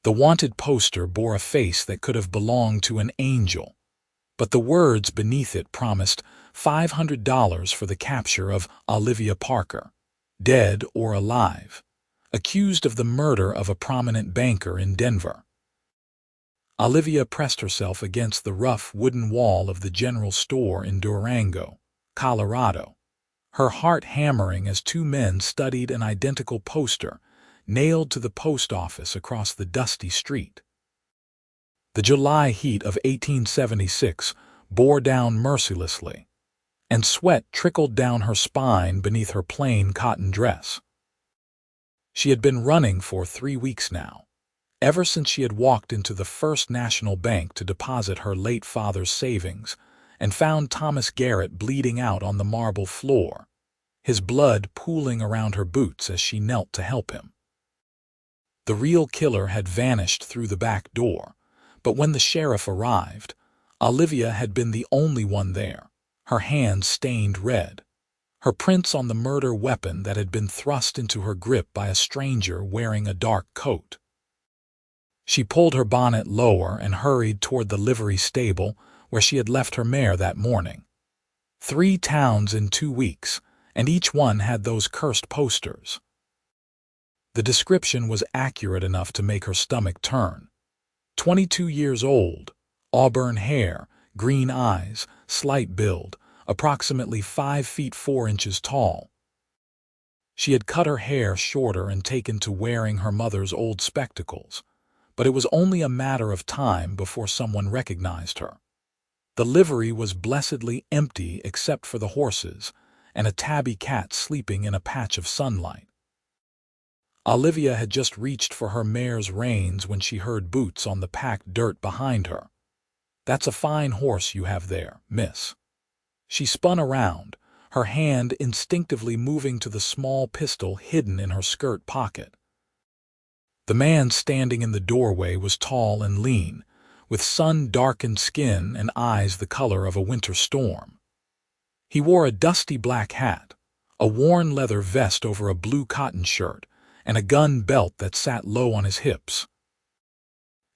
The wanted poster bore a face that could have belonged to an angel, but the words beneath it promised $500 for the capture of Olivia Parker, dead or alive, accused of the murder of a prominent banker in Denver. Olivia pressed herself against the rough wooden wall of the general store in Durango, Colorado, her heart hammering as two men studied an identical poster nailed to the post office across the dusty street. The July heat of 1876 bore down mercilessly, and sweat trickled down her spine beneath her plain cotton dress. She had been running for 3 weeks now, ever since she had walked into the First National Bank to deposit her late father's savings and found Thomas Garrett bleeding out on the marble floor, his blood pooling around her boots as she knelt to help him. The real killer had vanished through the back door, but when the sheriff arrived, Olivia had been the only one there, her hands stained red, her prints on the murder weapon that had been thrust into her grip by a stranger wearing a dark coat. She pulled her bonnet lower and hurried toward the livery stable where she had left her mare that morning. 3 towns in 2 weeks, and each one had those cursed posters. The description was accurate enough to make her stomach turn. 22 years old, auburn hair, green eyes, slight build, approximately 5 feet 4 inches tall. She had cut her hair shorter and taken to wearing her mother's old spectacles, but it was only a matter of time before someone recognized her. The livery was blessedly empty except for the horses and a tabby cat sleeping in a patch of sunlight. Olivia had just reached for her mare's reins when she heard boots on the packed dirt behind her. "That's a fine horse you have there, miss." She spun around, her hand instinctively moving to the small pistol hidden in her skirt pocket. The man standing in the doorway was tall and lean, with sun-darkened skin and eyes the color of a winter storm. He wore a dusty black hat, a worn leather vest over a blue cotton shirt, and a gun belt that sat low on his hips.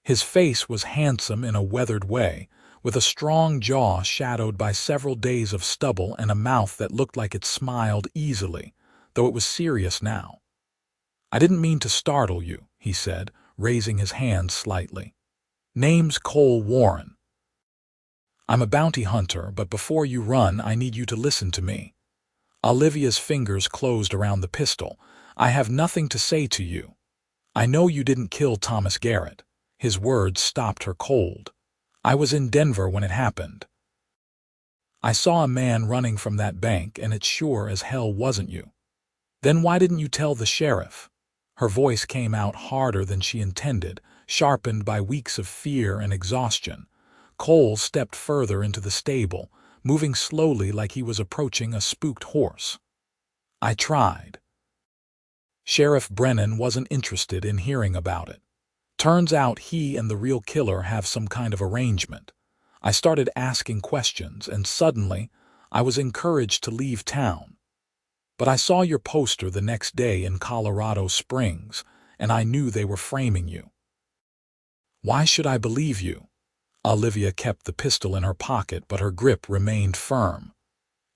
His face was handsome in a weathered way, with a strong jaw shadowed by several days of stubble and a mouth that looked like it smiled easily, though it was serious now. "I didn't mean to startle you," he said, raising his hand slightly. "Name's Cole Warren. I'm a bounty hunter, but before you run, I need you to listen to me." Olivia's fingers closed around the pistol. "I have nothing to say to you. I know you didn't kill Thomas Garrett." His words stopped her cold. "I was in Denver when it happened. I saw a man running from that bank, and it sure as hell wasn't you." "Then why didn't you tell the sheriff?" Her voice came out harder than she intended, sharpened by weeks of fear and exhaustion. Cole stepped further into the stable, moving slowly like he was approaching a spooked horse. "I tried." Sheriff Brennan wasn't interested in hearing about it. Turns out he and the real killer have some kind of arrangement. I started asking questions, and suddenly I was encouraged to leave town. But I saw your poster the next day in Colorado Springs, and I knew they were framing you. "Why should I believe you?" Olivia kept the pistol in her pocket, but her grip remained firm.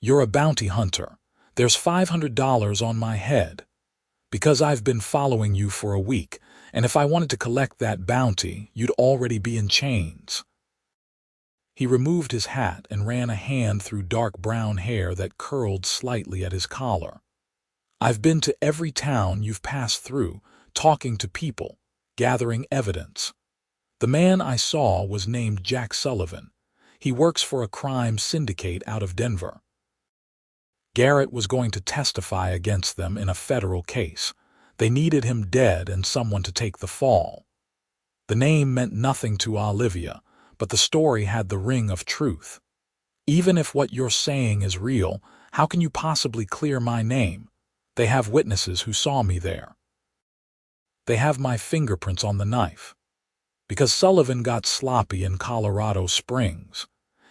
"You're a bounty hunter. There's $500 on my head. Because I've been following you for a week, and if I wanted to collect that bounty, you'd already be in chains." He removed his hat and ran a hand through dark brown hair that curled slightly at his collar. "I've been to every town you've passed through, talking to people, gathering evidence. The man I saw was named Jack Sullivan. He works for a crime syndicate out of Denver. Garrett was going to testify against them in a federal case. They needed him dead and someone to take the fall." The name meant nothing to Olivia, but the story had the ring of truth. "Even if what you're saying is real, how can you possibly clear my name? They have witnesses who saw me there. They have my fingerprints on the knife. Because Sullivan got sloppy in Colorado Springs.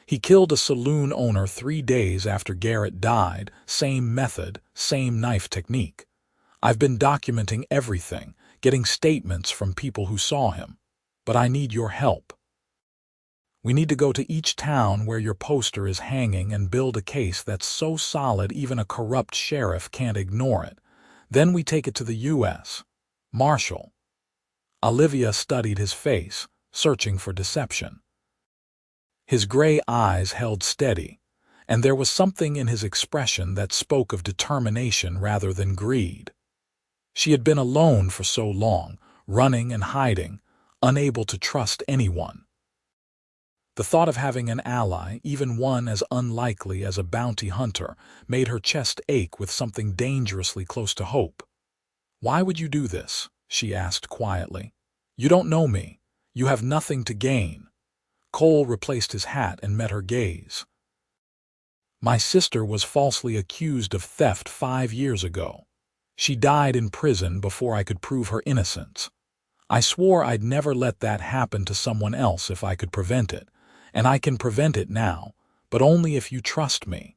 He killed a saloon owner 3 days after Garrett died, same method, same knife technique. I've been documenting everything, getting statements from people who saw him. But I need your help. We need to go to each town where your poster is hanging and build a case that's so solid even a corrupt sheriff can't ignore it. Then we take it to the U.S. Marshal. Olivia studied his face, searching for deception. His gray eyes held steady, and there was something in his expression that spoke of determination rather than greed. She had been alone for so long, running and hiding, unable to trust anyone. The thought of having an ally, even one as unlikely as a bounty hunter, made her chest ache with something dangerously close to hope. "Why would you do this?" she asked quietly. "You don't know me. You have nothing to gain." Cole replaced his hat and met her gaze. "My sister was falsely accused of theft 5 years ago. She died in prison before I could prove her innocence. I swore I'd never let that happen to someone else if I could prevent it, and I can prevent it now, but only if you trust me."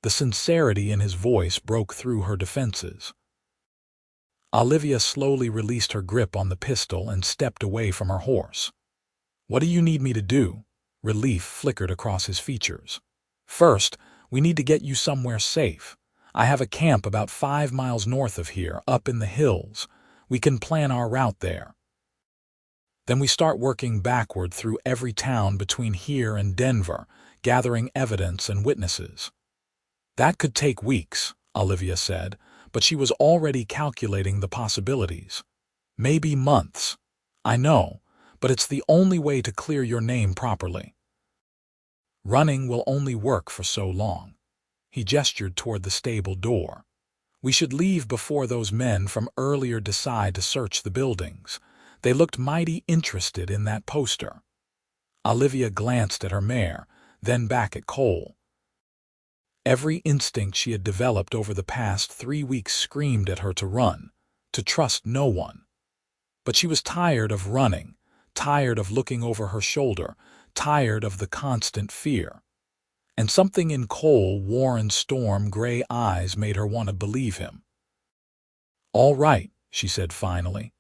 The sincerity in his voice broke through her defenses. Olivia slowly released her grip on the pistol and stepped away from her horse. "What do you need me to do?" Relief flickered across his features. "First, we need to get you somewhere safe. I have a camp about 5 miles north of here, up in the hills. We can plan our route there. Then we start working backward through every town between here and Denver, gathering evidence and witnesses." "That could take weeks," Olivia said, but she was already calculating the possibilities. "Maybe months. I know, but it's the only way to clear your name properly. Running will only work for so long." He gestured toward the stable door. "We should leave before those men from earlier decide to search the buildings. They looked mighty interested in that poster." Olivia glanced at her mare, then back at Cole. Every instinct she had developed over the past 3 weeks screamed at her to run, to trust no one. But she was tired of running, tired of looking over her shoulder, tired of the constant fear. And something in Cole Warren's storm-gray eyes made her want to believe him. "All right," she said finally.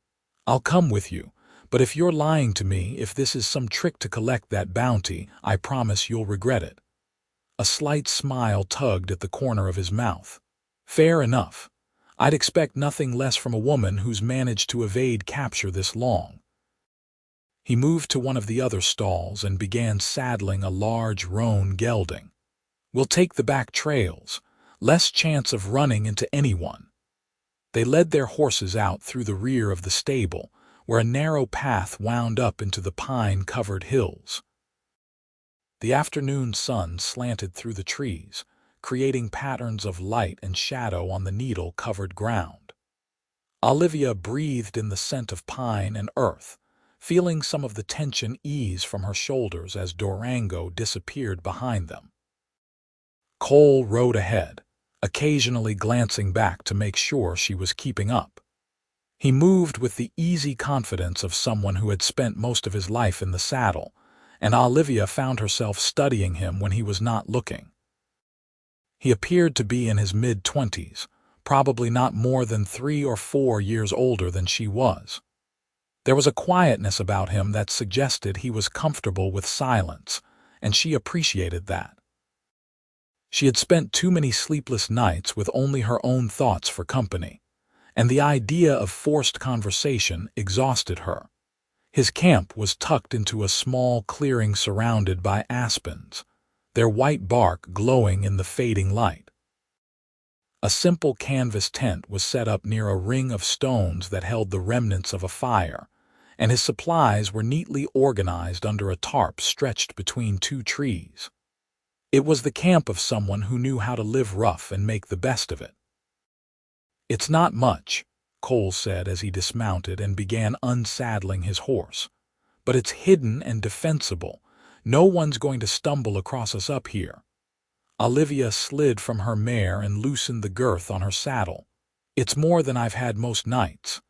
"I'll come with you, but if you're lying to me, if this is some trick to collect that bounty, I promise you'll regret it." A slight smile tugged at the corner of his mouth. "Fair enough. I'd expect nothing less from a woman who's managed to evade capture this long." He moved to one of the other stalls and began saddling a large roan gelding. "We'll take the back trails. Less chance of running into anyone." They led their horses out through the rear of the stable, where a narrow path wound up into the pine-covered hills. The afternoon sun slanted through the trees, creating patterns of light and shadow on the needle-covered ground. Olivia breathed in the scent of pine and earth, feeling some of the tension ease from her shoulders as Durango disappeared behind them. Cole rode ahead, occasionally glancing back to make sure she was keeping up. He moved with the easy confidence of someone who had spent most of his life in the saddle, and Olivia found herself studying him when he was not looking. He appeared to be in his mid-20s, probably not more than 3 or 4 years older than she was. There was a quietness about him that suggested he was comfortable with silence, and she appreciated that. She had spent too many sleepless nights with only her own thoughts for company, and the idea of forced conversation exhausted her. His camp was tucked into a small clearing surrounded by aspens, their white bark glowing in the fading light. A simple canvas tent was set up near a ring of stones that held the remnants of a fire, and his supplies were neatly organized under a tarp stretched between 2 trees. It was the camp of someone who knew how to live rough and make the best of it. "It's not much," Cole said as he dismounted and began unsaddling his horse. "But it's hidden and defensible. No one's going to stumble across us up here." Olivia slid from her mare and loosened the girth on her saddle. "It's more than I've had most nights.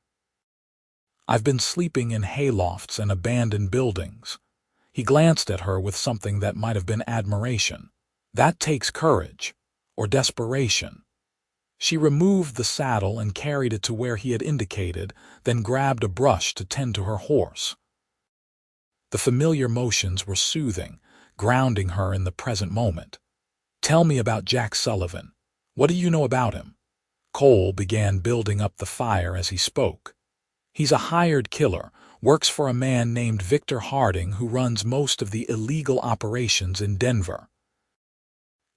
I've been sleeping in haylofts and abandoned buildings." He glanced at her with something that might have been admiration. "That takes courage. Or desperation." She removed the saddle and carried it to where he had indicated, then grabbed a brush to tend to her horse. The familiar motions were soothing, grounding her in the present moment. "Tell me about Jack Sullivan. What do you know about him?" Cole began building up the fire as he spoke. "He's a hired killer, works for a man named Victor Harding who runs most of the illegal operations in Denver.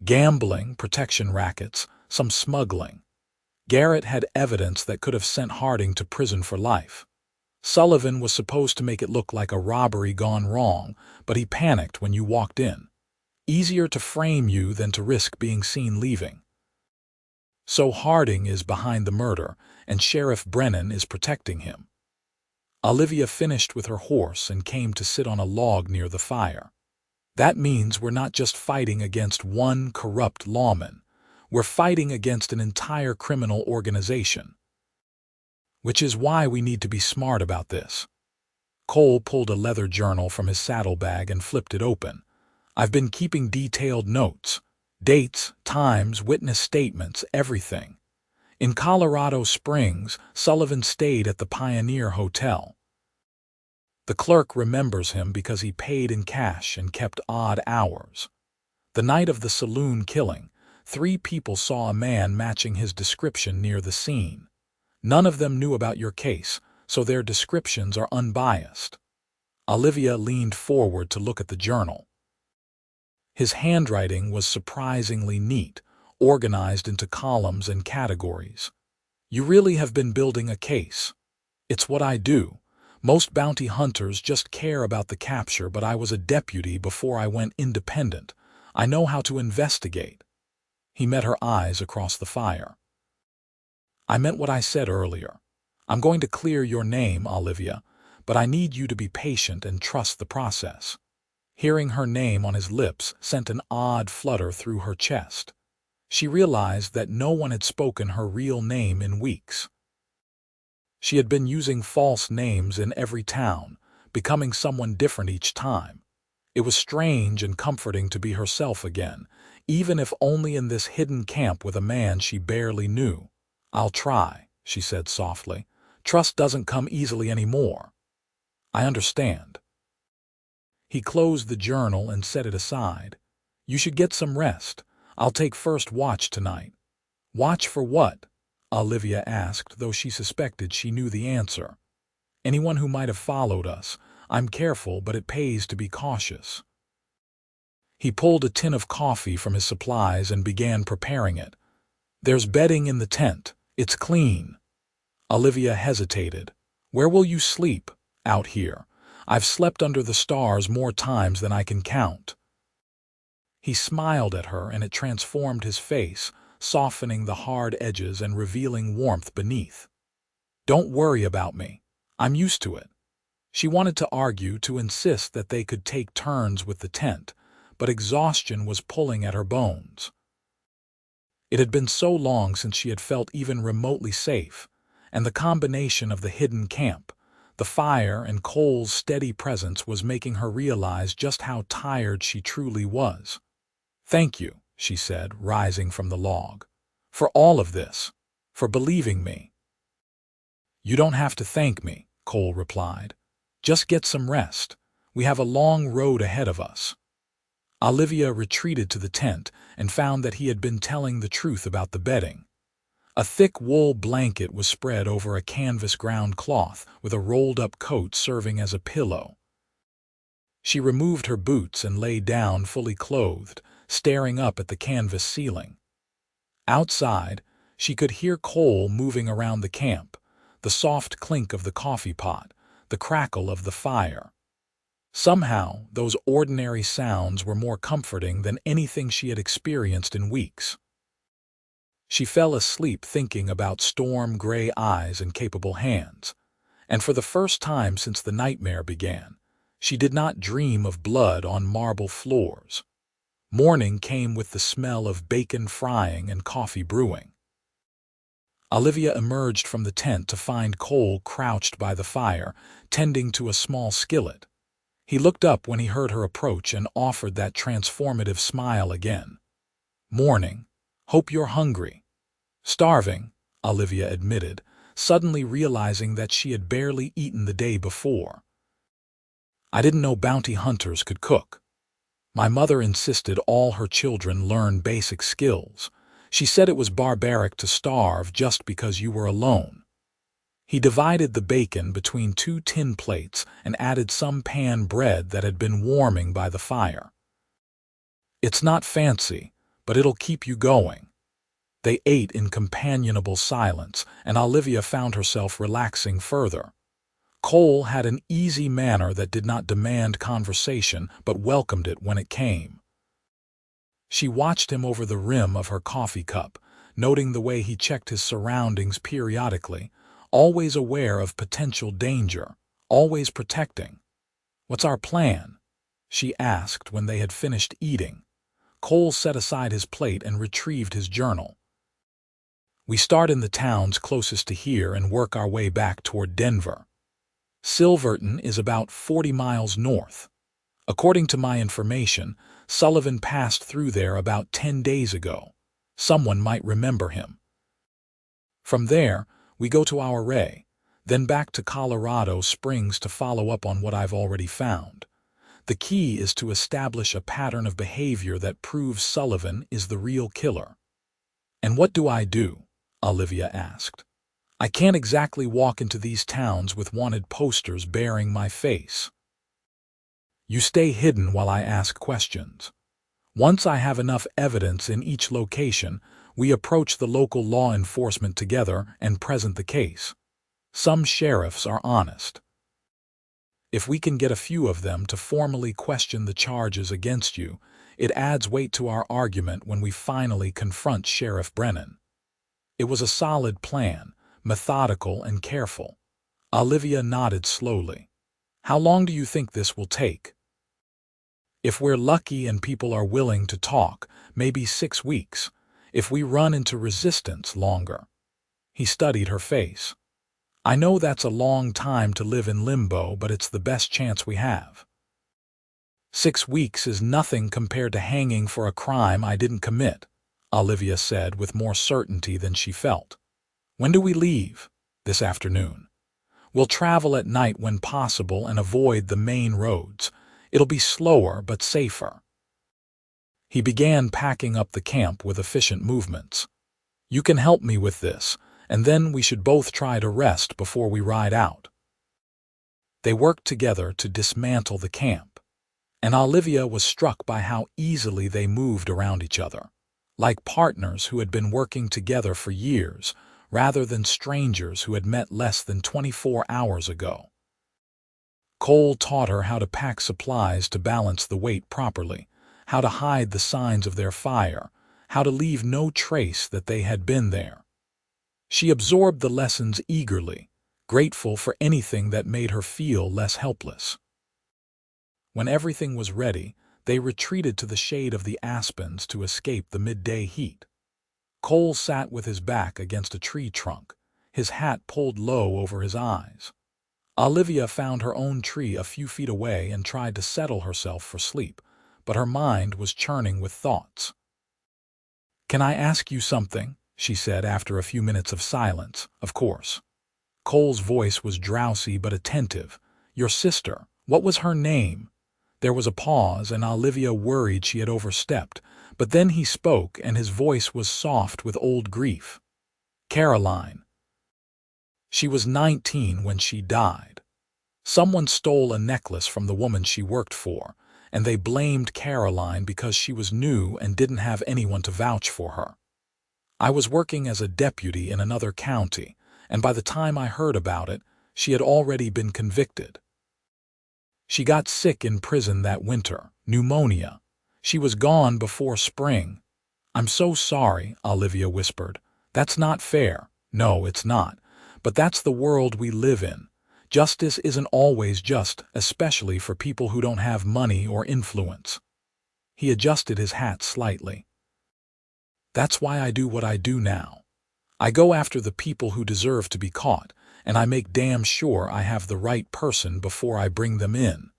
Gambling, protection rackets, some smuggling. Garrett had evidence that could have sent Harding to prison for life. Sullivan was supposed to make it look like a robbery gone wrong, but he panicked when you walked in. Easier to frame you than to risk being seen leaving. So Harding is behind the murder, and Sheriff Brennan is protecting him." Olivia finished with her horse and came to sit on a log near the fire. "That means we're not just fighting against one corrupt lawman. We're fighting against an entire criminal organization. Which is why we need to be smart about this." Cole pulled a leather journal from his saddlebag and flipped it open. "I've been keeping detailed notes. Dates, times, witness statements, everything. In Colorado Springs, Sullivan stayed at the Pioneer Hotel. The clerk remembers him because he paid in cash and kept odd hours. The night of the saloon killing, 3 people saw a man matching his description near the scene. None of them knew about your case, so their descriptions are unbiased." Olivia leaned forward to look at the journal. His handwriting was surprisingly neat, organized into columns and categories. "You really have been building a case. It's what I do. Most bounty hunters just care about the capture, but I was a deputy before I went independent. I know how to investigate." He met her eyes across the fire. "I meant what I said earlier. I'm going to clear your name, Olivia, but I need you to be patient and trust the process." Hearing her name on his lips sent an odd flutter through her chest. She realized that no one had spoken her real name in weeks. She had been using false names in every town, becoming someone different each time. It was strange and comforting to be herself again, even if only in this hidden camp with a man she barely knew. "I'll try," she said softly. "Trust doesn't come easily anymore." "I understand." He closed the journal and set it aside. "You should get some rest. I'll take first watch tonight." "Watch for what?" Olivia asked, though she suspected she knew the answer. "Anyone who might have followed us. I'm careful, but it pays to be cautious." He pulled a tin of coffee from his supplies and began preparing it. "There's bedding in the tent. It's clean." Olivia hesitated. "Where will you sleep?" "Out here. I've slept under the stars more times than I can count." He smiled at her, and it transformed his face, softening the hard edges and revealing warmth beneath. "Don't worry about me. I'm used to it." She wanted to argue, to insist that they could take turns with the tent, but exhaustion was pulling at her bones. It had been so long since she had felt even remotely safe, and the combination of the hidden camp, the fire, and Cole's steady presence was making her realize just how tired she truly was. "Thank you," she said, rising from the log. "For all of this. For believing me." "You don't have to thank me," Cole replied. "Just get some rest. We have a long road ahead of us." Olivia retreated to the tent and found that he had been telling the truth about the bedding. A thick wool blanket was spread over a canvas ground cloth, with a rolled-up coat serving as a pillow. She removed her boots and lay down fully clothed, staring up at the canvas ceiling. Outside, she could hear Cole moving around the camp, the soft clink of the coffee pot, the crackle of the fire. Somehow, those ordinary sounds were more comforting than anything she had experienced in weeks. She fell asleep thinking about storm-gray eyes and capable hands, and for the first time since the nightmare began, she did not dream of blood on marble floors. Morning came with the smell of bacon frying and coffee brewing. Olivia emerged from the tent to find Cole crouched by the fire, tending to a small skillet. He looked up when he heard her approach and offered that transformative smile again. "Morning. Hope you're hungry." Starving, Olivia admitted, suddenly realizing that she had barely eaten the day before. I didn't know bounty hunters could cook. My mother insisted all her children learn basic skills. She said it was barbaric to starve just because you were alone. He divided the bacon between 2 tin plates and added some pan bread that had been warming by the fire. It's not fancy, but it'll keep you going. They ate in companionable silence, and Olivia found herself relaxing further. Cole had an easy manner that did not demand conversation but welcomed it when it came. She watched him over the rim of her coffee cup, noting the way he checked his surroundings periodically, always aware of potential danger, always protecting. "What's our plan?" she asked when they had finished eating. Cole set aside his plate and retrieved his journal. "We start in the towns closest to here and work our way back toward Denver. Silverton is about 40 miles north. According to my information, Sullivan passed through there about 10 days ago. Someone might remember him. From there, we go to our Ray, then back to Colorado Springs to follow up on what I've already found. The key is to establish a pattern of behavior that proves Sullivan is the real killer." "And what do I do?" Olivia asked. "I can't exactly walk into these towns with wanted posters bearing my face." "You stay hidden while I ask questions. Once I have enough evidence in each location, we approach the local law enforcement together and present the case. Some sheriffs are honest. If we can get a few of them to formally question the charges against you, it adds weight to our argument when we finally confront Sheriff Brennan." It was a solid plan, methodical and careful. Olivia nodded slowly. "How long do you think this will take?" "If we're lucky and people are willing to talk, maybe 6 weeks. If we run into resistance, longer." He studied her face. "I know that's a long time to live in limbo, but it's the best chance we have." "6 weeks is nothing compared to hanging for a crime I didn't commit," Olivia said with more certainty than she felt. "When do we leave?" "This afternoon. We'll travel at night when possible and avoid the main roads. It'll be slower but safer." He began packing up the camp with efficient movements. "You can help me with this, and then we should both try to rest before we ride out." They worked together to dismantle the camp, and Olivia was struck by how easily they moved around each other, like partners who had been working together for years, rather than strangers who had met less than 24 hours ago. Cole taught her how to pack supplies to balance the weight properly, how to hide the signs of their fire, how to leave no trace that they had been there. She absorbed the lessons eagerly, grateful for anything that made her feel less helpless. When everything was ready, they retreated to the shade of the aspens to escape the midday heat. Cole sat with his back against a tree trunk, his hat pulled low over his eyes. Olivia found her own tree a few feet away and tried to settle herself for sleep, but her mind was churning with thoughts. "Can I ask you something?" she said after a few minutes of silence. "Of course." Cole's voice was drowsy but attentive. "Your sister, what was her name?" There was a pause, and Olivia worried she had overstepped, but then he spoke, and his voice was soft with old grief. "Caroline. She was 19 when she died. Someone stole a necklace from the woman she worked for, and they blamed Caroline because she was new and didn't have anyone to vouch for her. I was working as a deputy in another county, and by the time I heard about it, she had already been convicted. She got sick in prison that winter, pneumonia. She was gone before spring." "I'm so sorry," Olivia whispered. "That's not fair." "No, it's not. But that's the world we live in. Justice isn't always just, especially for people who don't have money or influence." He adjusted his hat slightly. "That's why I do what I do now. I go after the people who deserve to be caught, and I make damn sure I have the right person before I bring them in.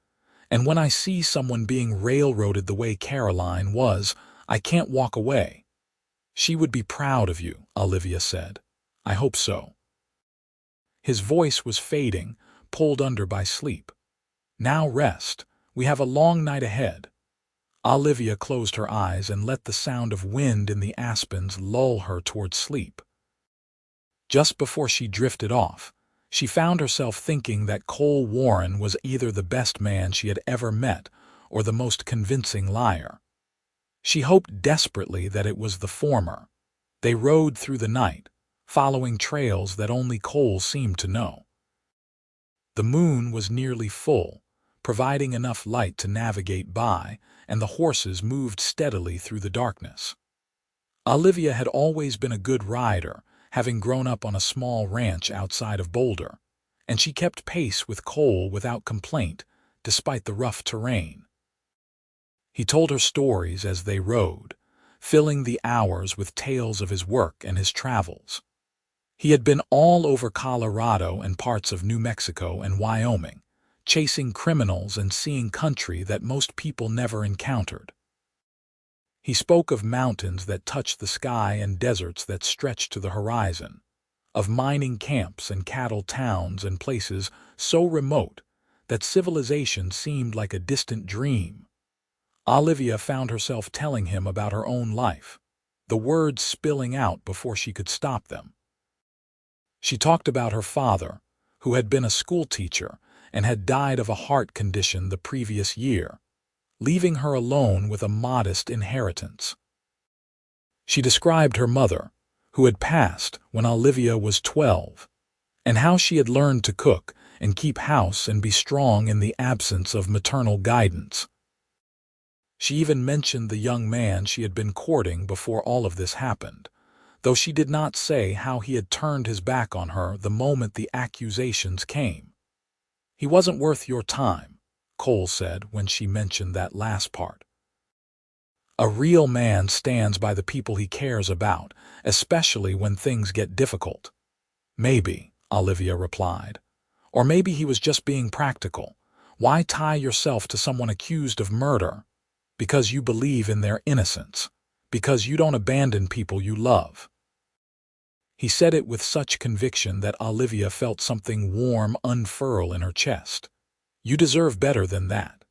And when I see someone being railroaded the way Caroline was, I can't walk away. She would be proud of you," Olivia said. I hope so. His voice was fading, pulled under by sleep. Now rest. We have a long night ahead. Olivia closed her eyes and let the sound of wind in the aspens lull her toward sleep. Just before she drifted off, she found herself thinking that Cole Warren was either the best man she had ever met or the most convincing liar. She hoped desperately that it was the former. They rode through the night, following trails that only Cole seemed to know. The moon was nearly full, providing enough light to navigate by, and the horses moved steadily through the darkness. Olivia had always been a good rider, having grown up on a small ranch outside of Boulder, and she kept pace with Cole without complaint, despite the rough terrain. He told her stories as they rode, filling the hours with tales of his work and his travels. He had been all over Colorado and parts of New Mexico and Wyoming, chasing criminals and seeing country that most people never encountered. He spoke of mountains that touched the sky and deserts that stretched to the horizon, of mining camps and cattle towns and places so remote that civilization seemed like a distant dream. Olivia found herself telling him about her own life, the words spilling out before she could stop them. She talked about her father, who had been a schoolteacher and had died of a heart condition the previous year, leaving her alone with a modest inheritance. She described her mother, who had passed when Olivia was 12, and how she had learned to cook and keep house and be strong in the absence of maternal guidance. She even mentioned the young man she had been courting before all of this happened, though she did not say how he had turned his back on her the moment the accusations came. He wasn't worth your time, Cole said when she mentioned that last part. A real man stands by the people he cares about, especially when things get difficult. Maybe, Olivia replied. Or maybe he was just being practical. Why tie yourself to someone accused of murder? Because you believe in their innocence. Because you don't abandon people you love. He said it with such conviction that Olivia felt something warm unfurl in her chest. You deserve better than that.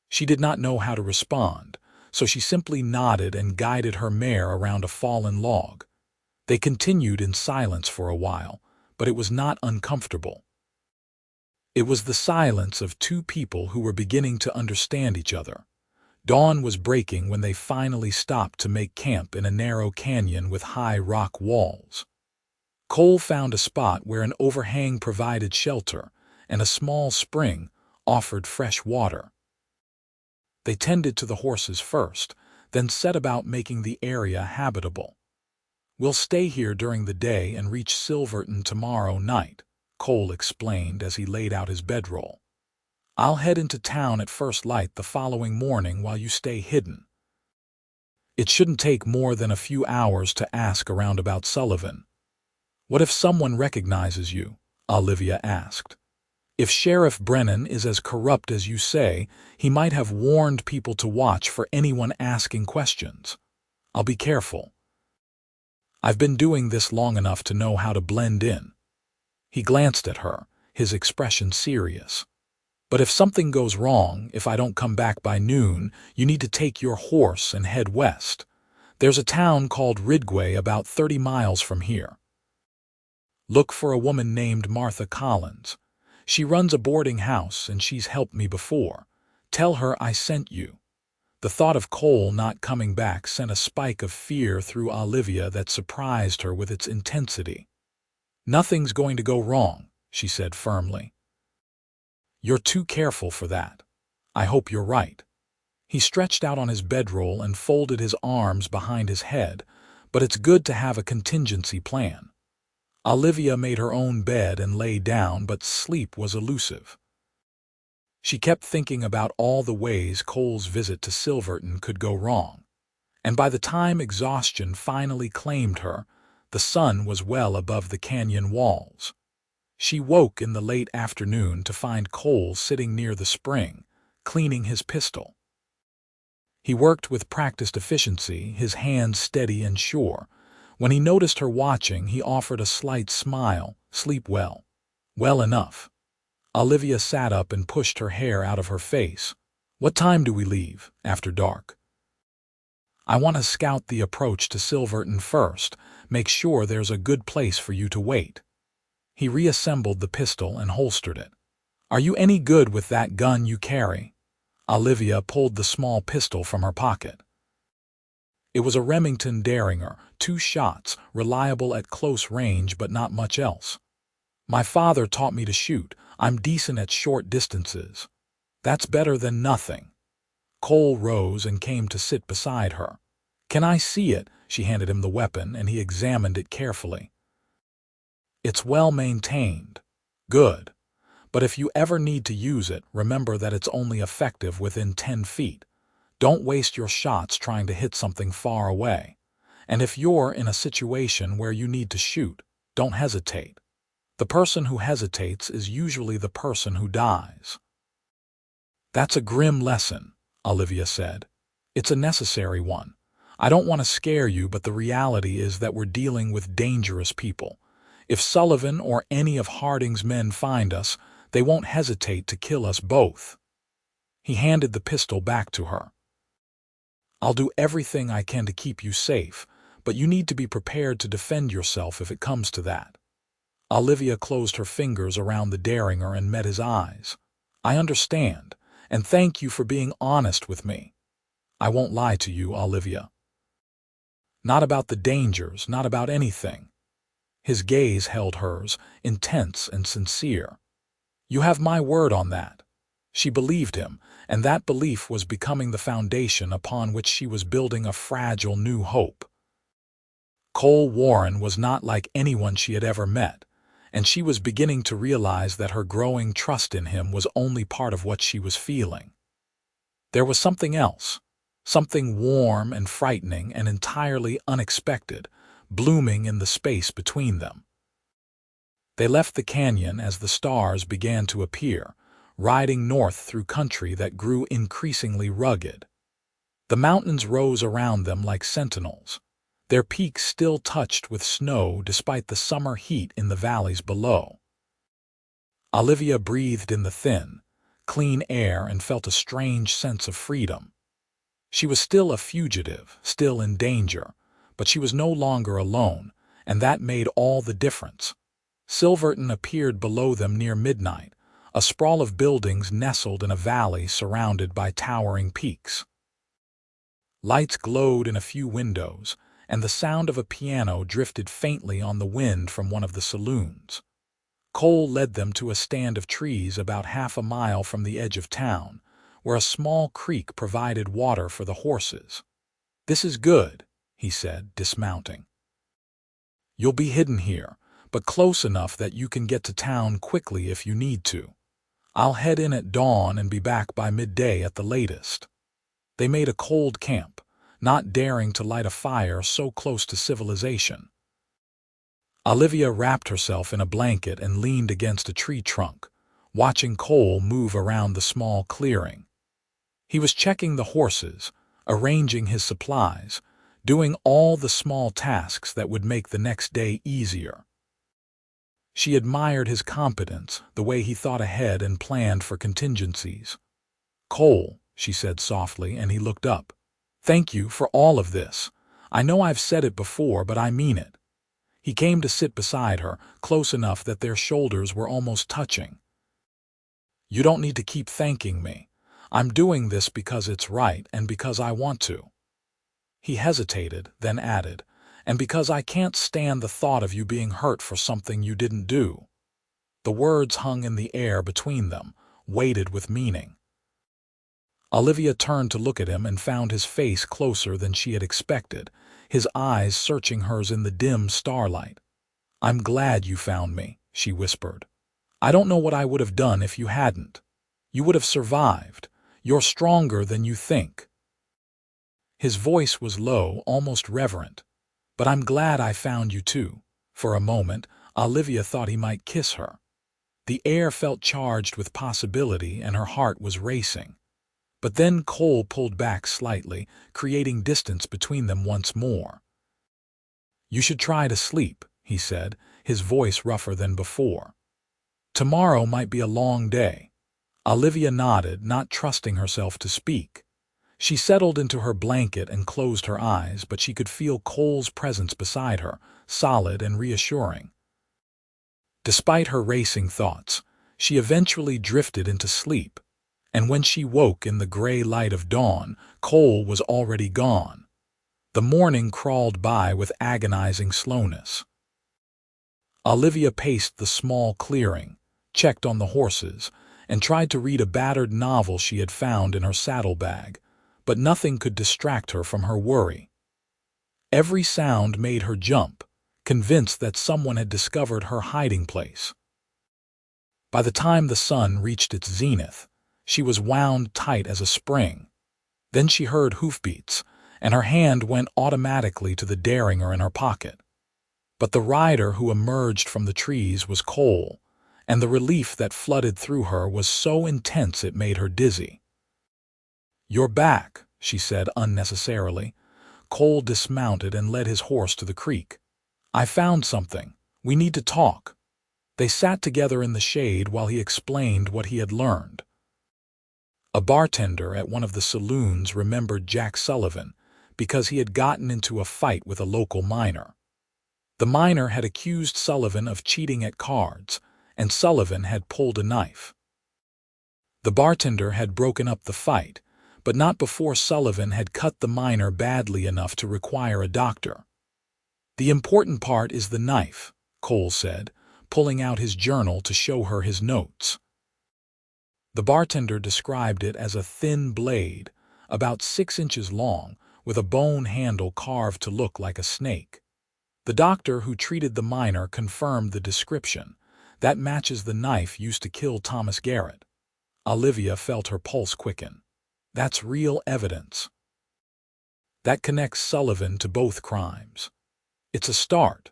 She did not know how to respond, so she simply nodded and guided her mare around a fallen log. They continued in silence for a while, but it was not uncomfortable. It was the silence of two people who were beginning to understand each other. Dawn was breaking when they finally stopped to make camp in a narrow canyon with high rock walls. Cole found a spot where an overhang provided shelter, and a small spring offered fresh water. They tended to the horses first, then set about making the area habitable. We'll stay here during the day and reach Silverton tomorrow night, Cole explained as he laid out his bedroll. I'll head into town at first light the following morning while you stay hidden. It shouldn't take more than a few hours to ask around about Sullivan. What if someone recognizes you? Olivia asked. If Sheriff Brennan is as corrupt as you say, he might have warned people to watch for anyone asking questions. I'll be careful. I've been doing this long enough to know how to blend in. He glanced at her, his expression serious. But if something goes wrong, if I don't come back by noon, you need to take your horse and head west. There's a town called Ridgway about 30 miles from here. Look for a woman named Martha Collins. She runs a boarding house and she's helped me before. Tell her I sent you. The thought of Cole not coming back sent a spike of fear through Olivia that surprised her with its intensity. Nothing's going to go wrong, she said firmly. You're too careful for that. I hope you're right. He stretched out on his bedroll and folded his arms behind his head, but it's good to have a contingency plan. Olivia made her own bed and lay down, but sleep was elusive. She kept thinking about all the ways Cole's visit to Silverton could go wrong, and by the time exhaustion finally claimed her, the sun was well above the canyon walls. She woke in the late afternoon to find Cole sitting near the spring, cleaning his pistol. He worked with practiced efficiency, his hands steady and sure, When he noticed her watching, he offered a slight smile. "Sleep well." "Well enough." Olivia sat up and pushed her hair out of her face. "What time do we leave?" "After dark." "I want to scout the approach to Silverton first. Make sure there's a good place for you to wait." He reassembled the pistol and holstered it. "Are you any good with that gun you carry?" Olivia pulled the small pistol from her pocket. It was a Remington Derringer, 2 shots, reliable at close range but not much else. "My father taught me to shoot. I'm decent at short distances." "That's better than nothing." Cole rose and came to sit beside her. "Can I see it?" She handed him the weapon, and he examined it carefully. "It's well maintained." "Good. But if you ever need to use it, remember that it's only effective within 10 feet. Don't waste your shots trying to hit something far away. And if you're in a situation where you need to shoot, don't hesitate. The person who hesitates is usually the person who dies." "That's a grim lesson," Olivia said. "It's a necessary one. I don't want to scare you, but the reality is that we're dealing with dangerous people. If Sullivan or any of Harding's men find us, they won't hesitate to kill us both." He handed the pistol back to her. "I'll do everything I can to keep you safe, but you need to be prepared to defend yourself if it comes to that." Olivia closed her fingers around the Derringer and met his eyes. "I understand, and thank you for being honest with me." "I won't lie to you, Olivia. Not about the dangers, not about anything." His gaze held hers, intense and sincere. "You have my word on that." She believed him, and that belief was becoming the foundation upon which she was building a fragile new hope. Cole Warren was not like anyone she had ever met, and she was beginning to realize that her growing trust in him was only part of what she was feeling. There was something else, something warm and frightening and entirely unexpected, blooming in the space between them. They left the canyon as the stars began to appear, riding north through country that grew increasingly rugged. The mountains rose around them like sentinels, their peaks still touched with snow despite the summer heat in the valleys below. Olivia breathed in the thin, clean air and felt a strange sense of freedom. She was still a fugitive, still in danger, but she was no longer alone, and that made all the difference. Silverton appeared below them near midnight, a sprawl of buildings nestled in a valley surrounded by towering peaks. Lights glowed in a few windows, and the sound of a piano drifted faintly on the wind from one of the saloons. Cole led them to a stand of trees about half a mile from the edge of town, where a small creek provided water for the horses. "This is good," he said, dismounting. "You'll be hidden here, but close enough that you can get to town quickly if you need to. I'll head in at dawn and be back by midday at the latest." They made a cold camp, not daring to light a fire so close to civilization. Olivia wrapped herself in a blanket and leaned against a tree trunk, watching Cole move around the small clearing. He was checking the horses, arranging his supplies, doing all the small tasks that would make the next day easier. She admired his competence, the way he thought ahead and planned for contingencies. "Cole," she said softly, and he looked up. "Thank you for all of this. I know I've said it before, but I mean it." He came to sit beside her, close enough that their shoulders were almost touching. "You don't need to keep thanking me. I'm doing this because it's right and because I want to." He hesitated, then added, "And because I can't stand the thought of you being hurt for something you didn't do." The words hung in the air between them, weighted with meaning. Olivia turned to look at him and found his face closer than she had expected, his eyes searching hers in the dim starlight. "I'm glad you found me," she whispered. "I don't know what I would have done if you hadn't. You would have survived. You're stronger than you think." His voice was low, almost reverent. "But I'm glad I found you too." For a moment, Olivia thought he might kiss her. The air felt charged with possibility and her heart was racing. But then Cole pulled back slightly, creating distance between them once more. You should try to sleep, he said, his voice rougher than before. Tomorrow might be a long day. Olivia nodded, not trusting herself to speak. She settled into her blanket and closed her eyes, but she could feel Cole's presence beside her, solid and reassuring. Despite her racing thoughts, she eventually drifted into sleep, and when she woke in the gray light of dawn, Cole was already gone. The morning crawled by with agonizing slowness. Olivia paced the small clearing, checked on the horses, and tried to read a battered novel she had found in her saddlebag, but nothing could distract her from her worry. Every sound made her jump, convinced that someone had discovered her hiding place. By the time the sun reached its zenith, she was wound tight as a spring. Then she heard hoofbeats, and her hand went automatically to the derringer in her pocket. But the rider who emerged from the trees was Cole, and the relief that flooded through her was so intense it made her dizzy. "You're back," she said unnecessarily. Cole dismounted and led his horse to the creek. "I found something. We need to talk." They sat together in the shade while he explained what he had learned. A bartender at one of the saloons remembered Jack Sullivan because he had gotten into a fight with a local miner. The miner had accused Sullivan of cheating at cards, and Sullivan had pulled a knife. The bartender had broken up the fight, but not before Sullivan had cut the miner badly enough to require a doctor. "The important part is the knife," Cole said, pulling out his journal to show her his notes. The bartender described it as a thin blade, about 6 inches long, with a bone handle carved to look like a snake. The doctor who treated the miner confirmed the description. "That matches the knife used to kill Thomas Garrett." Olivia felt her pulse quicken. "That's real evidence. That connects Sullivan to both crimes. It's a start.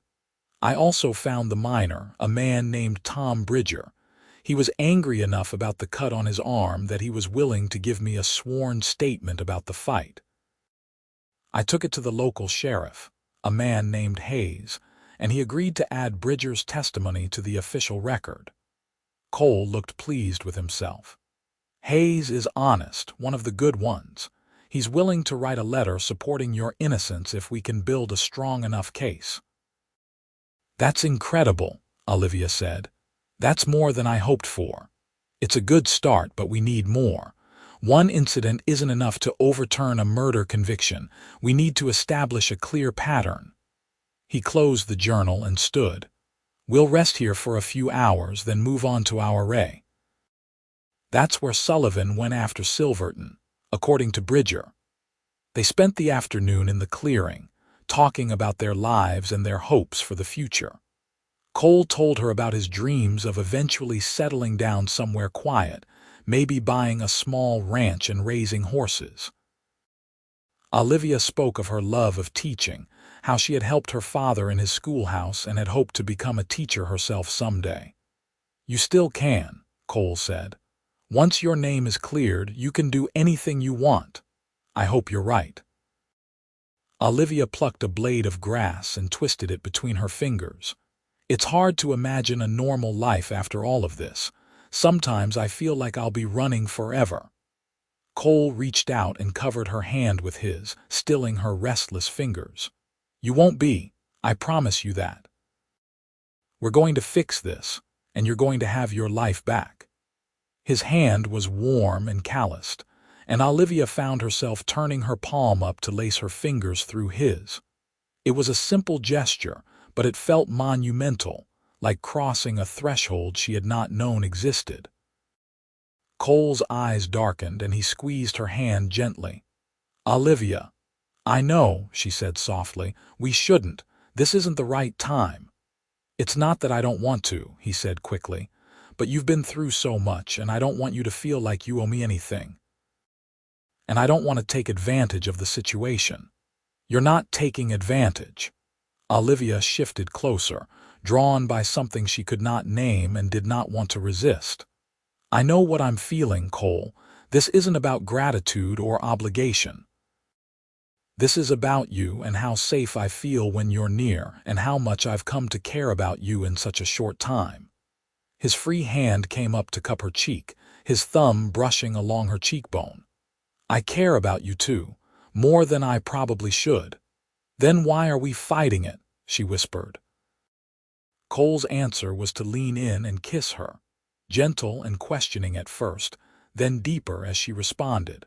I also found the miner, a man named Tom Bridger. He was angry enough about the cut on his arm that he was willing to give me a sworn statement about the fight. I took it to the local sheriff, a man named Hayes, and he agreed to add Bridger's testimony to the official record." Cole looked pleased with himself. "Hayes is honest, one of the good ones. He's willing to write a letter supporting your innocence if we can build a strong enough case." "That's incredible," Olivia said. "That's more than I hoped for. It's a good start, but we need more. One incident isn't enough to overturn a murder conviction. We need to establish a clear pattern." He closed the journal and stood. "We'll rest here for a few hours, then move on to our array." That's where Sullivan went after Silverton, according to Bridger. They spent the afternoon in the clearing, talking about their lives and their hopes for the future. Cole told her about his dreams of eventually settling down somewhere quiet, maybe buying a small ranch and raising horses. Olivia spoke of her love of teaching, how she had helped her father in his schoolhouse and had hoped to become a teacher herself someday. "You still can," Cole said. "Once your name is cleared, you can do anything you want. I hope you're right." Olivia plucked a blade of grass and twisted it between her fingers. "It's hard to imagine a normal life after all of this. Sometimes I feel like I'll be running forever." Cole reached out and covered her hand with his, stilling her restless fingers. "You won't be, I promise you that. We're going to fix this, and you're going to have your life back." His hand was warm and calloused, and Olivia found herself turning her palm up to lace her fingers through his. It was a simple gesture, but it felt monumental, like crossing a threshold she had not known existed. Cole's eyes darkened and he squeezed her hand gently. "Olivia." "I know," she said softly. "We shouldn't. This isn't the right time." "It's not that I don't want to," he said quickly. "But you've been through so much, and I don't want you to feel like you owe me anything. And I don't want to take advantage of the situation." "You're not taking advantage." Olivia shifted closer, drawn by something she could not name and did not want to resist. "I know what I'm feeling, Cole. This isn't about gratitude or obligation." This is about you and how safe I feel when you're near and how much I've come to care about you in such a short time." His free hand came up to cup her cheek, his thumb brushing along her cheekbone. "I care about you too, more than I probably should." "Then why are we fighting it?" she whispered. Cole's answer was to lean in and kiss her, gentle and questioning at first, then deeper as she responded.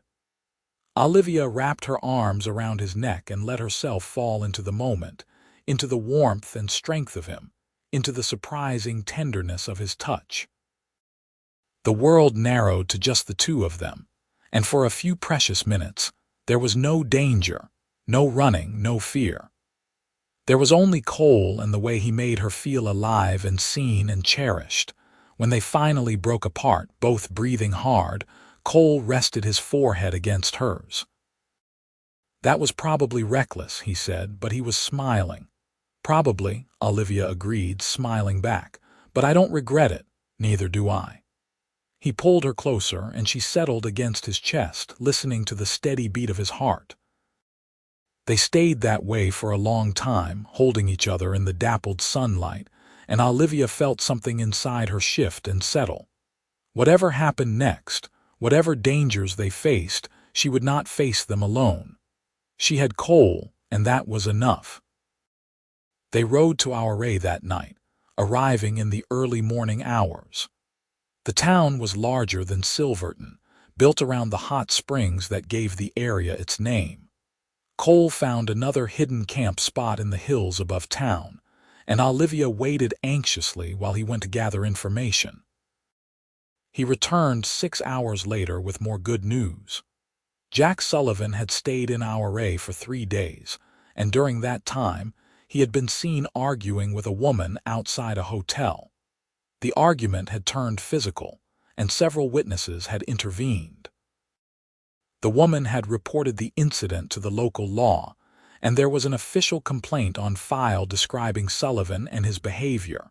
Olivia wrapped her arms around his neck and let herself fall into the moment, into the warmth and strength of him, into the surprising tenderness of his touch. The world narrowed to just the two of them, and for a few precious minutes, there was no danger, no running, no fear. There was only Cole and the way he made her feel alive and seen and cherished. When they finally broke apart, both breathing hard, Cole rested his forehead against hers. "That was probably reckless," he said, but he was smiling. "Probably," Olivia agreed, smiling back, "but I don't regret it, neither do I." He pulled her closer, and she settled against his chest, listening to the steady beat of his heart. They stayed that way for a long time, holding each other in the dappled sunlight, and Olivia felt something inside her shift and settle. Whatever happened next, whatever dangers they faced, she would not face them alone. She had Cole, and that was enough. They rode to Ouray that night, arriving in the early morning hours. The town was larger than Silverton, built around the hot springs that gave the area its name. Cole found another hidden camp spot in the hills above town, and Olivia waited anxiously while he went to gather information. He returned 6 hours later with more good news. Jack Sullivan had stayed in Ouray for 3 days, and during that time, he had been seen arguing with a woman outside a hotel. The argument had turned physical, and several witnesses had intervened. The woman had reported the incident to the local law, and there was an official complaint on file describing Sullivan and his behavior.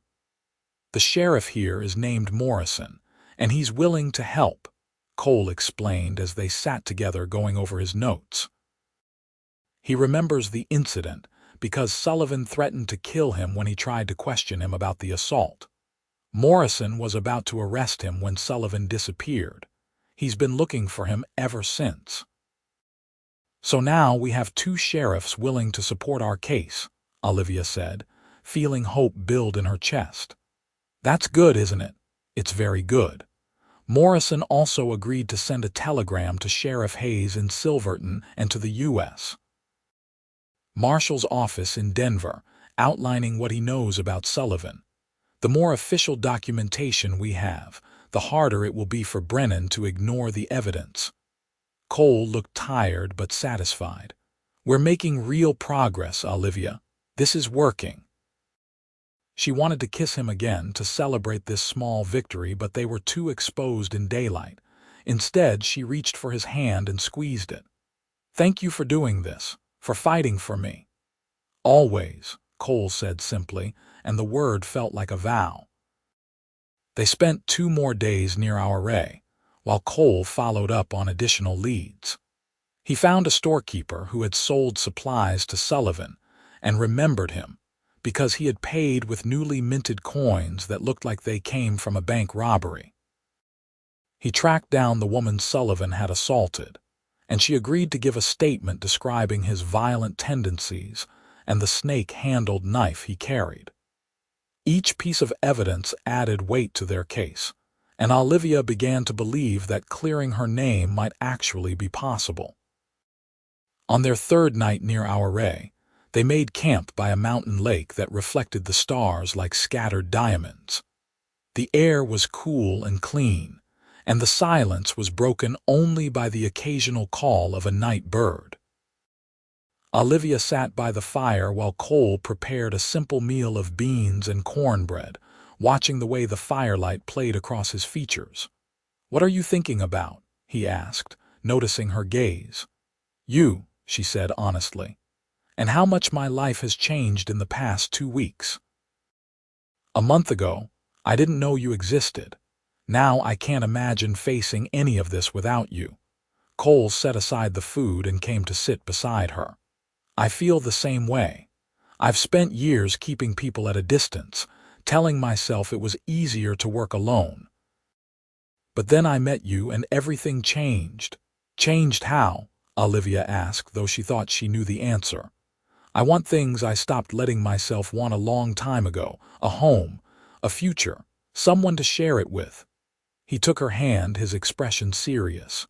"The sheriff here is named Morrison, and he's willing to help," Cole explained as they sat together going over his notes. He remembers the incident because Sullivan threatened to kill him when he tried to question him about the assault. Morrison was about to arrest him when Sullivan disappeared. He's been looking for him ever since. "So now we have 2 sheriffs willing to support our case," Olivia said, feeling hope build in her chest. "That's good, isn't it? It's very good." Morrison also agreed to send a telegram to Sheriff Hayes in Silverton and to the U.S. Marshal's office in Denver, outlining what he knows about Sullivan. "The more official documentation we have, the harder it will be for Brennan to ignore the evidence." Cole looked tired but satisfied. "We're making real progress, Olivia. This is working." She wanted to kiss him again to celebrate this small victory, but they were too exposed in daylight. Instead, she reached for his hand and squeezed it. "Thank you for doing this, for fighting for me." "Always," Cole said simply, and the word felt like a vow. They spent 2 more days near Ouray, while Cole followed up on additional leads. He found a storekeeper who had sold supplies to Sullivan and remembered him because he had paid with newly minted coins that looked like they came from a bank robbery. He tracked down the woman Sullivan had assaulted, and she agreed to give a statement describing his violent tendencies and the snake-handled knife he carried. Each piece of evidence added weight to their case, and Olivia began to believe that clearing her name might actually be possible. On their 3rd night near Ouray, they made camp by a mountain lake that reflected the stars like scattered diamonds. The air was cool and clean, and the silence was broken only by the occasional call of a night bird. Olivia sat by the fire while Cole prepared a simple meal of beans and cornbread, watching the way the firelight played across his features. "What are you thinking about?" he asked, noticing her gaze. "You," she said honestly, "and how much my life has changed in the past 2 weeks. A month ago, I didn't know you existed. Now I can't imagine facing any of this without you." Cole set aside the food and came to sit beside her. I feel the same way. I've spent years keeping people at a distance, telling myself it was easier to work alone. But then I met you and everything changed. Changed how? Olivia asked, though she thought she knew the answer. I want things I stopped letting myself want a long time ago. A home, a future, someone to share it with. He took her hand, his expression serious.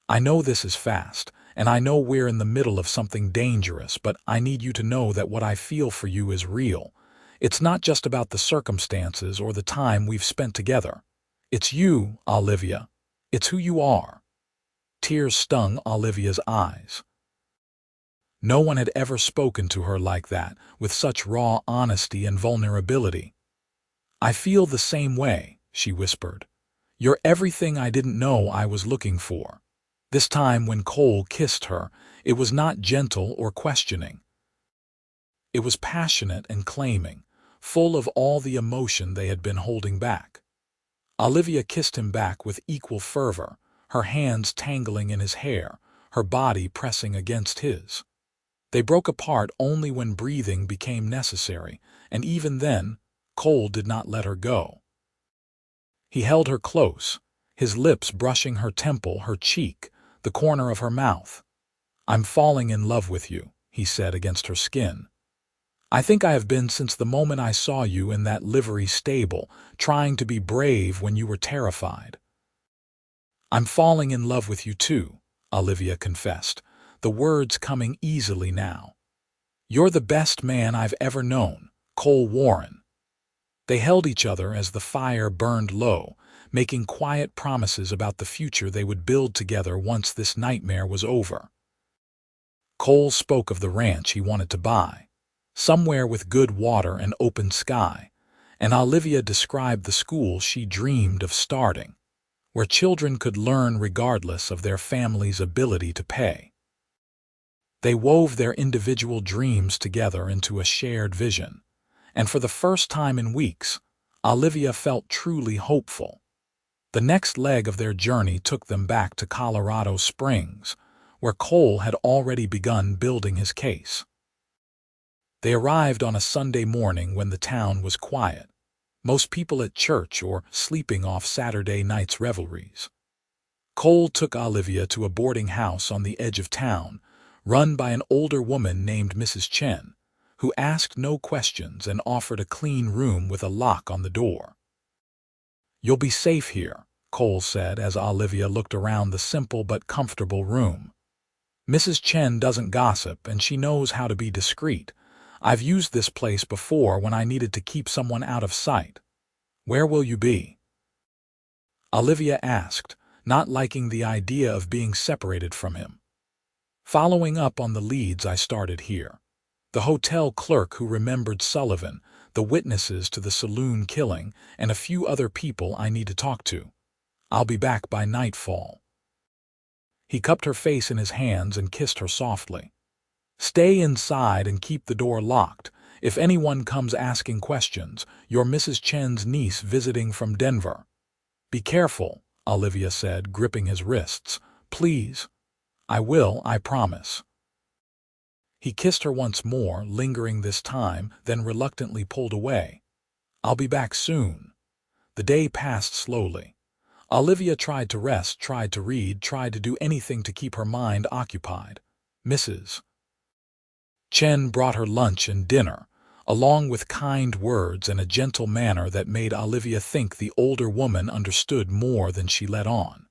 I know this is fast, and I know we're in the middle of something dangerous, but I need you to know that what I feel for you is real. It's not just about the circumstances or the time we've spent together. It's you, Olivia. It's who you are. Tears stung Olivia's eyes. No one had ever spoken to her like that, with such raw honesty and vulnerability. I feel the same way, she whispered. You're everything I didn't know I was looking for. This time when Cole kissed her, it was not gentle or questioning. It was passionate and claiming, full of all the emotion they had been holding back. Olivia kissed him back with equal fervor, her hands tangling in his hair, her body pressing against his. They broke apart only when breathing became necessary, and even then, Cole did not let her go. He held her close, his lips brushing her temple, her cheek, the corner of her mouth. I'm falling in love with you, he said against her skin. I think I have been since the moment I saw you in that livery stable, trying to be brave when you were terrified. I'm falling in love with you too, Olivia confessed, the words coming easily now. You're the best man I've ever known, Cole Warren. They held each other as the fire burned low, making quiet promises about the future they would build together once this nightmare was over. Cole spoke of the ranch he wanted to buy, somewhere with good water and open sky, and Olivia described the school she dreamed of starting, where children could learn regardless of their family's ability to pay. They wove their individual dreams together into a shared vision, and for the first time in weeks, Olivia felt truly hopeful. The next leg of their journey took them back to Colorado Springs, where Cole had already begun building his case. They arrived on a Sunday morning when the town was quiet, most people at church or sleeping off Saturday night's revelries. Cole took Olivia to a boarding house on the edge of town, run by an older woman named Mrs. Chen, who asked no questions and offered a clean room with a lock on the door. You'll be safe here, Cole said as Olivia looked around the simple but comfortable room. Mrs. Chen doesn't gossip and she knows how to be discreet. I've used this place before when I needed to keep someone out of sight. Where will you be? Olivia asked, not liking the idea of being separated from him. Following up on the leads I started here. The hotel clerk who remembered Sullivan, the witnesses to the saloon killing, and a few other people I need to talk to. I'll be back by nightfall. He cupped her face in his hands and kissed her softly. Stay inside and keep the door locked. If anyone comes asking questions, you're Mrs. Chen's niece visiting from Denver. Be careful, Olivia said, gripping his wrists. Please. I will, I promise. He kissed her once more, lingering this time, then reluctantly pulled away. I'll be back soon. The day passed slowly. Olivia tried to rest, tried to read, tried to do anything to keep her mind occupied. Mrs. Chen brought her lunch and dinner, along with kind words and a gentle manner that made Olivia think the older woman understood more than she let on.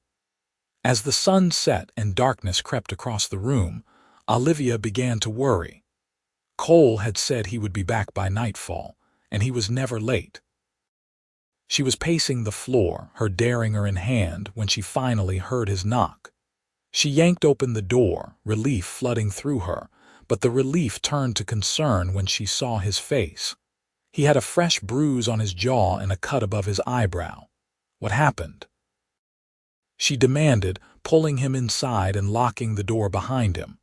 As the sun set and darkness crept across the room, Olivia began to worry. Cole had said he would be back by nightfall, and he was never late. She was pacing the floor, her derringer in hand, when she finally heard his knock. She yanked open the door, relief flooding through her, but the relief turned to concern when she saw his face. He had a fresh bruise on his jaw and a cut above his eyebrow. What happened? She demanded, pulling him inside and locking the door behind him.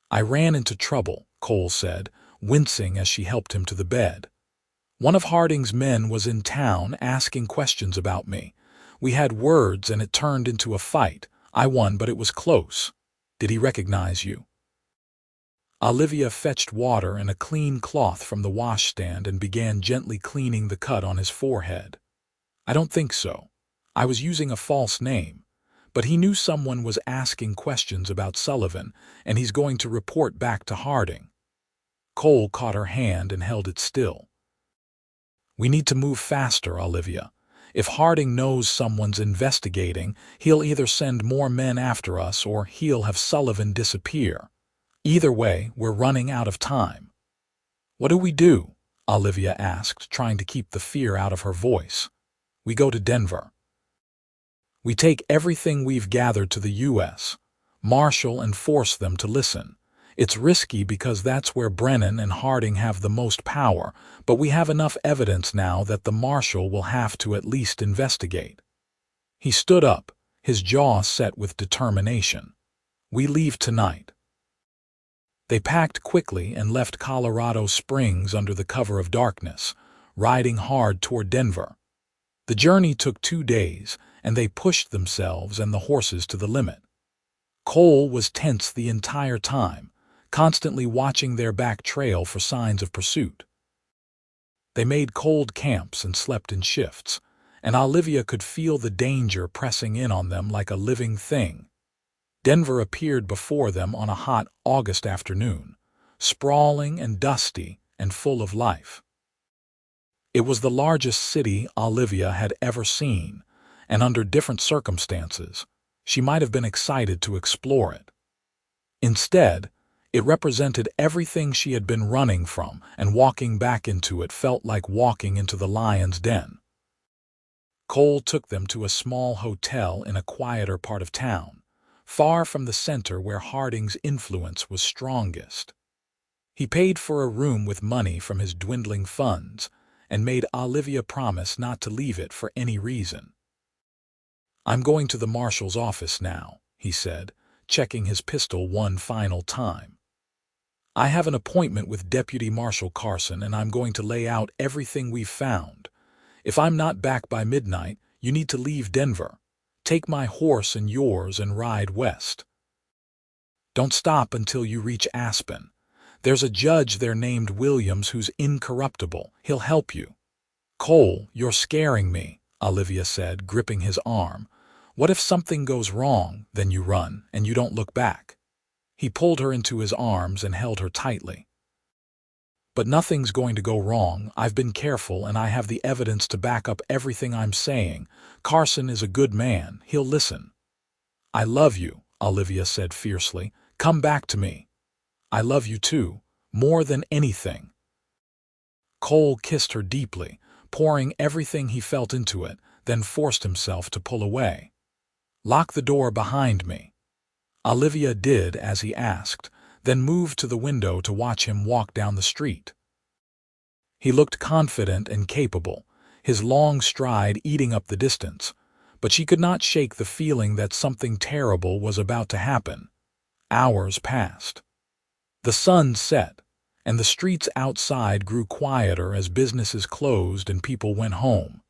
I ran into trouble, Cole said, wincing as she helped him to the bed. One of Harding's men was in town asking questions about me. We had words and it turned into a fight. I won, but it was close. Did he recognize you? Olivia fetched water and a clean cloth from the washstand and began gently cleaning the cut on his forehead. I don't think so. I was using a false name, but he knew someone was asking questions about Sullivan, and he's going to report back to Harding. Cole caught her hand and held it still. We need to move faster, Olivia. If Harding knows someone's investigating, he'll either send more men after us or he'll have Sullivan disappear. Either way, we're running out of time. What do we do? Olivia asked, trying to keep the fear out of her voice. We go to Denver. We take everything we've gathered to the U.S., marshal and force them to listen. It's risky because that's where Brennan and Harding have the most power, but we have enough evidence now that the marshal will have to at least investigate. He stood up, his jaw set with determination. We leave tonight. They packed quickly and left Colorado Springs under the cover of darkness, riding hard toward Denver. The journey took 2 days, and they pushed themselves and the horses to the limit. Cole was tense the entire time, constantly watching their back trail for signs of pursuit. They made cold camps and slept in shifts, and Olivia could feel the danger pressing in on them like a living thing. Denver appeared before them on a hot August afternoon, sprawling and dusty and full of life. It was the largest city Olivia had ever seen, and under different circumstances, she might have been excited to explore it. Instead, it represented everything she had been running from, and walking back into it felt like walking into the lion's den. Cole took them to a small hotel in a quieter part of town, far from the center where Harding's influence was strongest. He paid for a room with money from his dwindling funds and made Olivia promise not to leave it for any reason. "I'm going to the marshal's office now," he said, checking his pistol one final time. "I have an appointment with Deputy Marshal Carson, and I'm going to lay out everything we've found. If I'm not back by midnight, you need to leave Denver. Take my horse and yours and ride west. Don't stop until you reach Aspen. There's a judge there named Williams who's incorruptible. He'll help you." "Cole, you're scaring me," Olivia said, gripping his arm. "What if something goes wrong, then you run, and you don't look back?" He pulled her into his arms and held her tightly. "But nothing's going to go wrong. I've been careful, and I have the evidence to back up everything I'm saying. Carson is a good man. He'll listen." "I love you," Olivia said fiercely. "Come back to me." "I love you too, more than anything." Cole kissed her deeply, pouring everything he felt into it, then forced himself to pull away. "Lock the door behind me." Olivia did as he asked, then moved to the window to watch him walk down the street. He looked confident and capable, his long stride eating up the distance, but she could not shake the feeling that something terrible was about to happen. Hours passed. The sun set, and the streets outside grew quieter as businesses closed and people went home.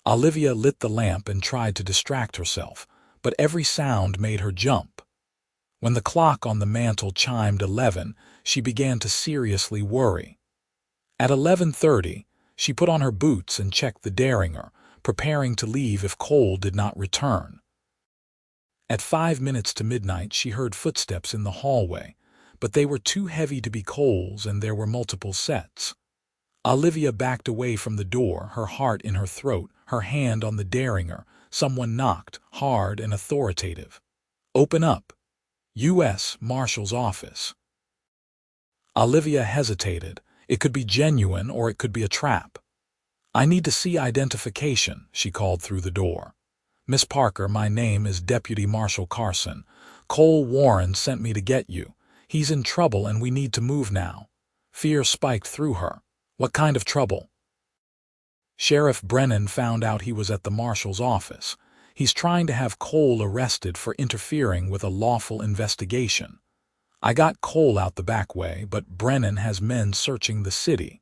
Olivia lit the lamp and tried to distract herself, but every sound made her jump. When the clock on the mantel chimed 11, she began to seriously worry. At 11:30, she put on her boots and checked the derringer, preparing to leave if Cole did not return. At 5 minutes to midnight, she heard footsteps in the hallway, but they were too heavy to be Cole's, and there were multiple sets. Olivia backed away from the door, her heart in her throat, her hand on the derringer. Someone knocked, hard and authoritative. "Open up. U.S. Marshal's office." Olivia hesitated. It could be genuine or it could be a trap. "I need to see identification," she called through the door. "Miss Parker, my name is Deputy Marshal Carson. Cole Warren sent me to get you. He's in trouble and we need to move now." Fear spiked through her. "What kind of trouble?" "Sheriff Brennan found out he was at the marshal's office. He's trying to have Cole arrested for interfering with a lawful investigation. I got Cole out the back way, but Brennan has men searching the city.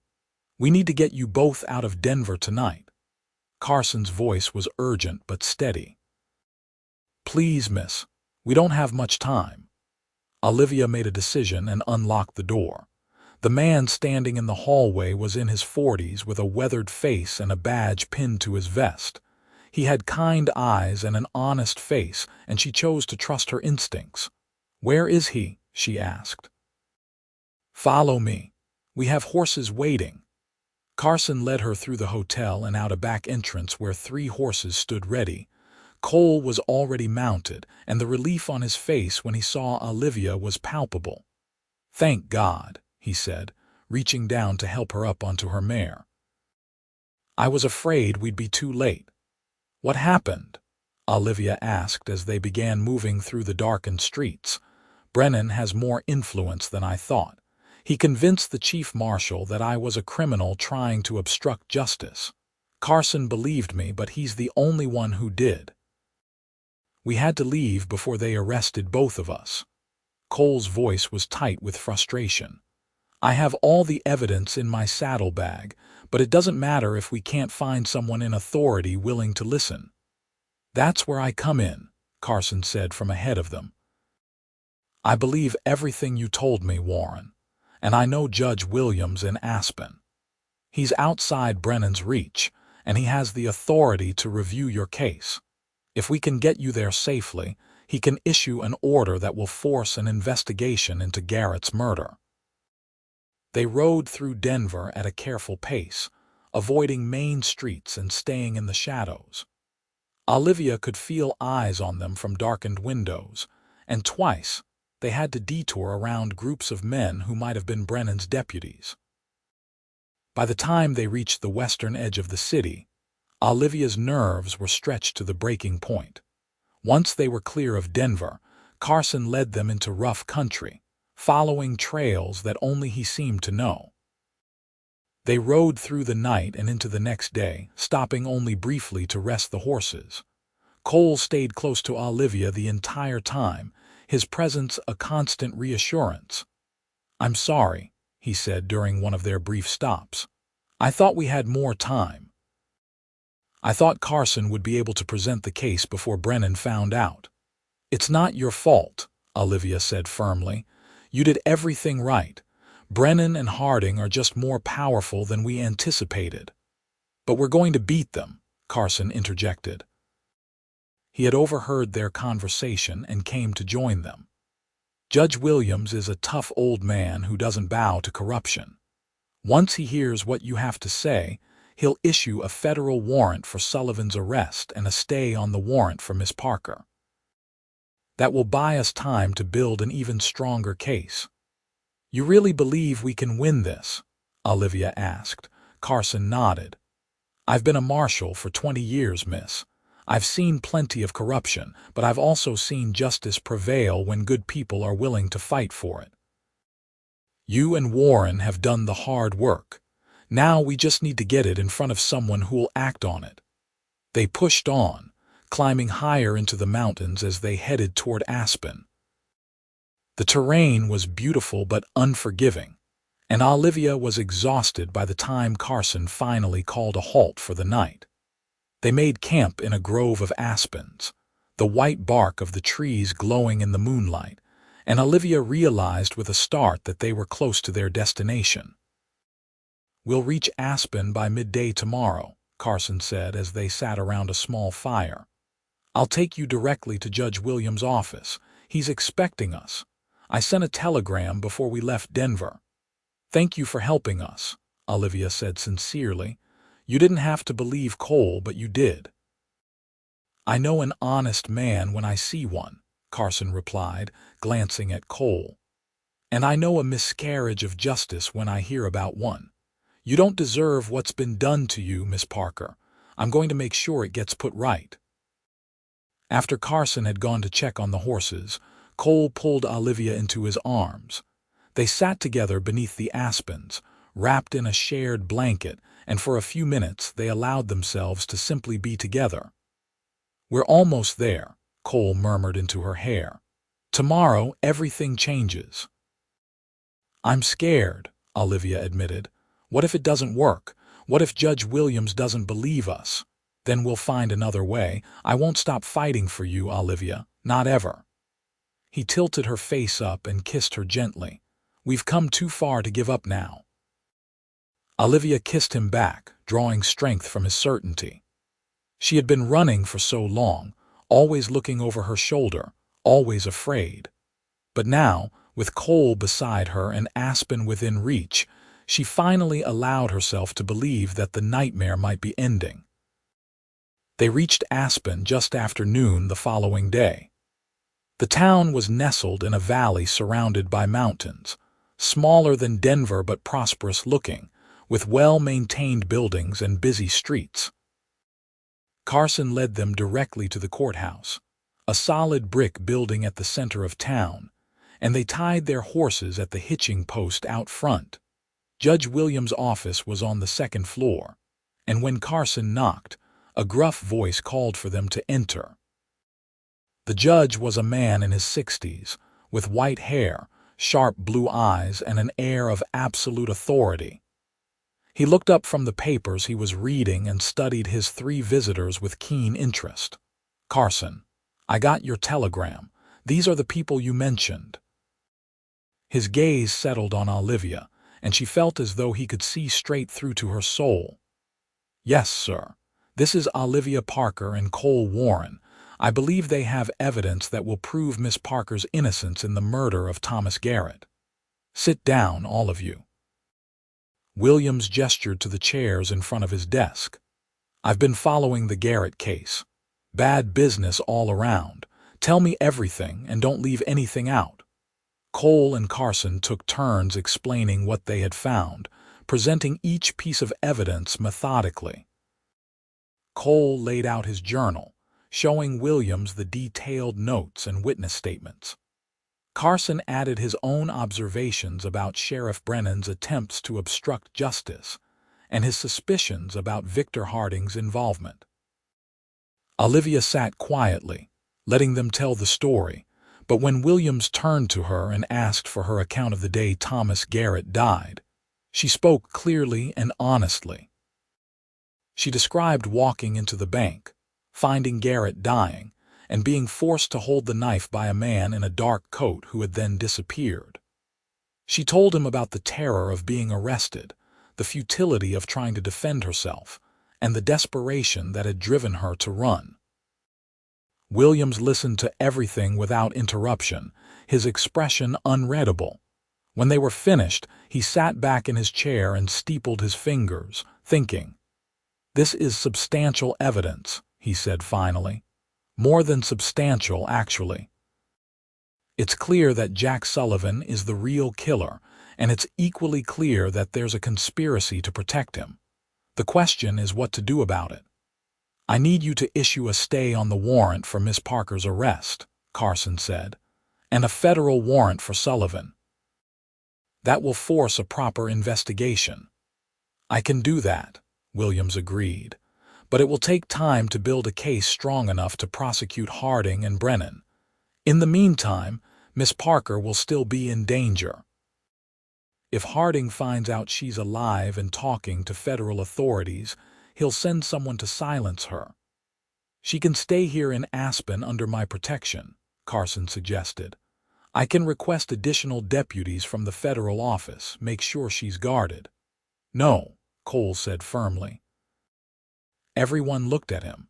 We need to get you both out of Denver tonight." Carson's voice was urgent but steady. "Please, miss, we don't have much time." Olivia made a decision and unlocked the door. The man standing in the hallway was in his 40s with a weathered face and a badge pinned to his vest. He had kind eyes and an honest face, and she chose to trust her instincts. "Where is he?" she asked. "Follow me. We have horses waiting." Carson led her through the hotel and out a back entrance where 3 horses stood ready. Cole was already mounted, and the relief on his face when he saw Olivia was palpable. "Thank God," he said, reaching down to help her up onto her mare. "I was afraid we'd be too late." "What happened?" Olivia asked as they began moving through the darkened streets. "Brennan has more influence than I thought. He convinced the chief marshal that I was a criminal trying to obstruct justice. Carson believed me, but he's the only one who did. We had to leave before they arrested both of us." Cole's voice was tight with frustration. "I have all the evidence in my saddlebag, but it doesn't matter if we can't find someone in authority willing to listen." "That's where I come in," Carson said from ahead of them. "I believe everything you told me, Warren, and I know Judge Williams in Aspen. He's outside Brennan's reach, and he has the authority to review your case. If we can get you there safely, he can issue an order that will force an investigation into Garrett's murder." They rode through Denver at a careful pace, avoiding main streets and staying in the shadows. Olivia could feel eyes on them from darkened windows, and twice they had to detour around groups of men who might have been Brennan's deputies. By the time they reached the western edge of the city, Olivia's nerves were stretched to the breaking point. Once they were clear of Denver, Carson led them into rough country, following trails that only he seemed to know. They rode through the night and into the next day, stopping only briefly to rest the horses. Cole stayed close to Olivia the entire time, his presence a constant reassurance. "I'm sorry," he said during one of their brief stops. "I thought we had more time. I thought Carson would be able to present the case before Brennan found out." "It's not your fault," Olivia said firmly. "You did everything right. Brennan and Harding are just more powerful than we anticipated." "But we're going to beat them," Carson interjected. He had overheard their conversation and came to join them. "Judge Williams is a tough old man who doesn't bow to corruption. Once he hears what you have to say, he'll issue a federal warrant for Sullivan's arrest and a stay on the warrant for Miss Parker. That will buy us time to build an even stronger case." "You really believe we can win this?" Olivia asked. Carson nodded. "I've been a marshal for 20 years, miss. I've seen plenty of corruption, but I've also seen justice prevail when good people are willing to fight for it. You and Warren have done the hard work. Now we just need to get it in front of someone who'll act on it." They pushed on, climbing higher into the mountains as they headed toward Aspen. The terrain was beautiful but unforgiving, and Olivia was exhausted by the time Carson finally called a halt for the night. They made camp in a grove of aspens, the white bark of the trees glowing in the moonlight, and Olivia realized with a start that they were close to their destination. "We'll reach Aspen by midday tomorrow," Carson said as they sat around a small fire. "I'll take you directly to Judge Williams' office. He's expecting us. I sent a telegram before we left Denver." "Thank you for helping us," Olivia said sincerely. "You didn't have to believe Cole, but you did." "I know an honest man when I see one," Carson replied, glancing at Cole. "And I know a miscarriage of justice when I hear about one. You don't deserve what's been done to you, Miss Parker. I'm going to make sure it gets put right." After Carson had gone to check on the horses, Cole pulled Olivia into his arms. They sat together beneath the aspens, wrapped in a shared blanket, and for a few minutes they allowed themselves to simply be together. "We're almost there," Cole murmured into her hair. "Tomorrow everything changes." "I'm scared," Olivia admitted. "What if it doesn't work? What if Judge Williams doesn't believe us? Then we'll find another way. I won't stop fighting for you, Olivia. Not ever." He tilted her face up and kissed her gently. "We've come too far to give up now." Olivia kissed him back, drawing strength from his certainty. She had been running for so long, always looking over her shoulder, always afraid. But now, with Cole beside her and Aspen within reach, she finally allowed herself to believe that the nightmare might be ending. They reached Aspen just after noon the following day. The town was nestled in a valley surrounded by mountains, smaller than Denver but prosperous-looking, with well-maintained buildings and busy streets. Carson led them directly to the courthouse, a solid brick building at the center of town, and they tied their horses at the hitching post out front. Judge Williams' office was on the second floor, and when Carson knocked, a gruff voice called for them to enter. The judge was a man in his 60s, with white hair, sharp blue eyes, and an air of absolute authority. He looked up from the papers he was reading and studied his three visitors with keen interest. "Carson, I got your telegram. These are the people you mentioned." His gaze settled on Olivia, and she felt as though he could see straight through to her soul. "Yes, sir. This is Olivia Parker and Cole Warren. I believe they have evidence that will prove Miss Parker's innocence in the murder of Thomas Garrett. Sit down, all of you." Williams gestured to the chairs in front of his desk. "I've been following the Garrett case. Bad business all around. Tell me everything and don't leave anything out." Cole and Carson took turns explaining what they had found, presenting each piece of evidence methodically. Cole laid out his journal, showing Williams the detailed notes and witness statements. Carson added his own observations about Sheriff Brennan's attempts to obstruct justice and his suspicions about Victor Harding's involvement. Olivia sat quietly, letting them tell the story, but when Williams turned to her and asked for her account of the day Thomas Garrett died, she spoke clearly and honestly. She described walking into the bank, finding Garrett dying, and being forced to hold the knife by a man in a dark coat who had then disappeared. She told him about the terror of being arrested, the futility of trying to defend herself, and the desperation that had driven her to run. Williams listened to everything without interruption, his expression unreadable. When they were finished, he sat back in his chair and steepled his fingers, thinking. "This is substantial evidence," he said finally. "More than substantial, actually. It's clear that Jack Sullivan is the real killer, and it's equally clear that there's a conspiracy to protect him. The question is what to do about it. I need you to issue a stay on the warrant for Miss Parker's arrest," Carson said, "and a federal warrant for Sullivan. That will force a proper investigation." "I can do that," Williams agreed, "but it will take time to build a case strong enough to prosecute Harding and Brennan. In the meantime, Miss Parker will still be in danger. If Harding finds out she's alive and talking to federal authorities, he'll send someone to silence her. She can stay here in Aspen under my protection," Carson suggested. "I can request additional deputies from the federal office, make sure she's guarded." "No," Cole said firmly. Everyone looked at him.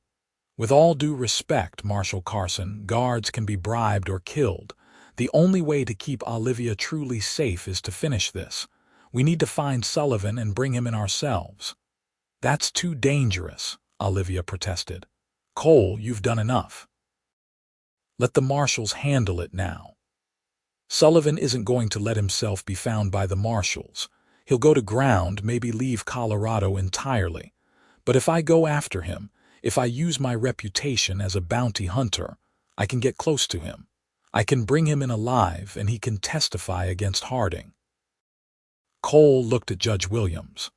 "With all due respect, Marshal Carson, guards can be bribed or killed. The only way to keep Olivia truly safe is to finish this. We need to find Sullivan and bring him in ourselves." "That's too dangerous," Olivia protested. "Cole, you've done enough. Let the marshals handle it now." "Sullivan isn't going to let himself be found by the marshals. He'll go to ground, maybe leave Colorado entirely. But if I go after him, if I use my reputation as a bounty hunter, I can get close to him. I can bring him in alive, and he can testify against Harding." Cole looked at Judge Williams.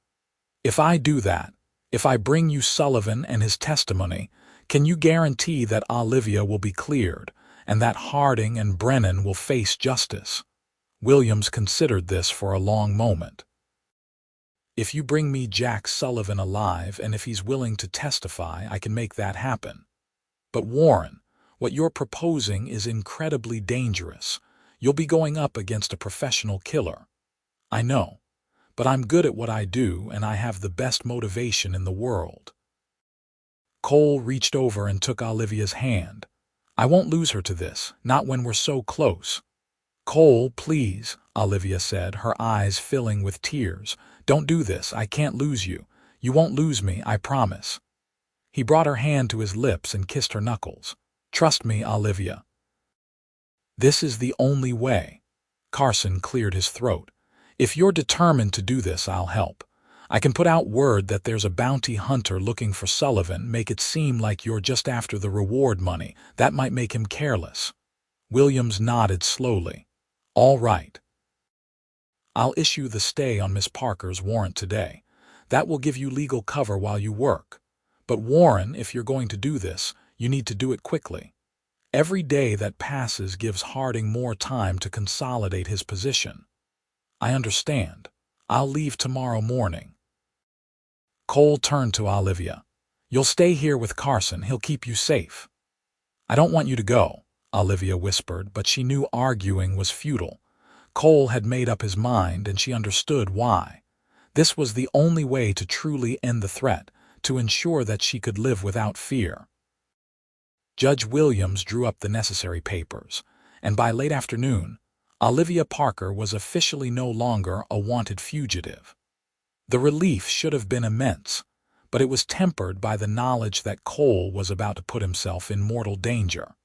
"If I do that, if I bring you Sullivan and his testimony, can you guarantee that Olivia will be cleared and that Harding and Brennan will face justice?" Williams considered this for a long moment. "If you bring me Jack Sullivan alive and if he's willing to testify, I can make that happen. But Warren, What you're proposing is incredibly dangerous. You'll be going up against a professional killer. I know, but I'm good at what I do and I have the best motivation in the world." Cole reached over and took Olivia's hand. "I won't lose her to this, not when we're so close." "Cole, please," Olivia said, her eyes filling with tears. "Don't do this. I can't lose you. You won't lose me, I promise." He brought her hand to his lips and kissed her knuckles. "Trust me, Olivia. This is the only way." Carson cleared his throat. "If you're determined to do this, I'll help. I can put out word that there's a bounty hunter looking for Sullivan, make it seem like you're just after the reward money. That might make him careless." Williams nodded slowly. "All right. I'll issue the stay on Miss Parker's warrant today. That will give you legal cover while you work. But Warren, if you're going to do this, you need to do it quickly. Every day that passes gives Harding more time to consolidate his position." "I understand. I'll leave tomorrow morning." Cole turned to Olivia. "You'll stay here with Carson. He'll keep you safe." "I don't want you to go," Olivia whispered, but she knew arguing was futile. Cole had made up his mind, and she understood why. This was the only way to truly end the threat, to ensure that she could live without fear. Judge Williams drew up the necessary papers, and by late afternoon, Olivia Parker was officially no longer a wanted fugitive. The relief should have been immense, but it was tempered by the knowledge that Cole was about to put himself in mortal danger.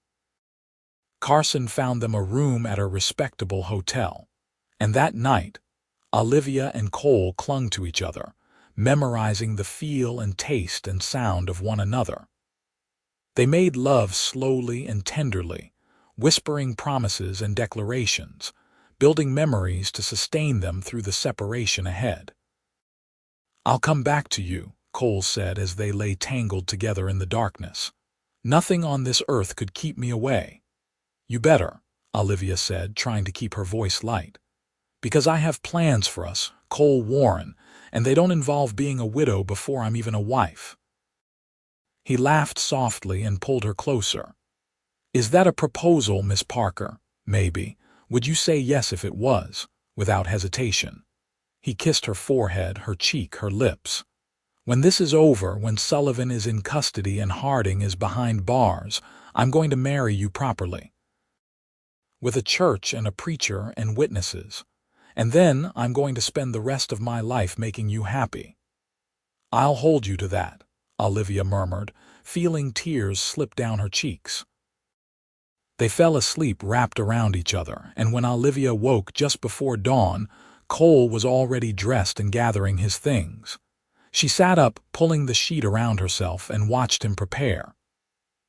Carson found them a room at a respectable hotel, and that night, Olivia and Cole clung to each other, memorizing the feel and taste and sound of one another. They made love slowly and tenderly, whispering promises and declarations, building memories to sustain them through the separation ahead. "I'll come back to you," Cole said as they lay tangled together in the darkness. "Nothing on this earth could keep me away." "You better," Olivia said, trying to keep her voice light. "Because I have plans for us, Cole Warren, and they don't involve being a widow before I'm even a wife." He laughed softly and pulled her closer. "Is that a proposal, Miss Parker? Maybe. Would you say yes if it was?" Without hesitation. He kissed her forehead, her cheek, her lips. "When this is over, when Sullivan is in custody and Harding is behind bars, I'm going to marry you properly. With a church and a preacher and witnesses. And then I'm going to spend the rest of my life making you happy." "I'll hold you to that," Olivia murmured, feeling tears slip down her cheeks. They fell asleep wrapped around each other, and when Olivia woke just before dawn, Cole was already dressed and gathering his things. She sat up, pulling the sheet around herself, and watched him prepare.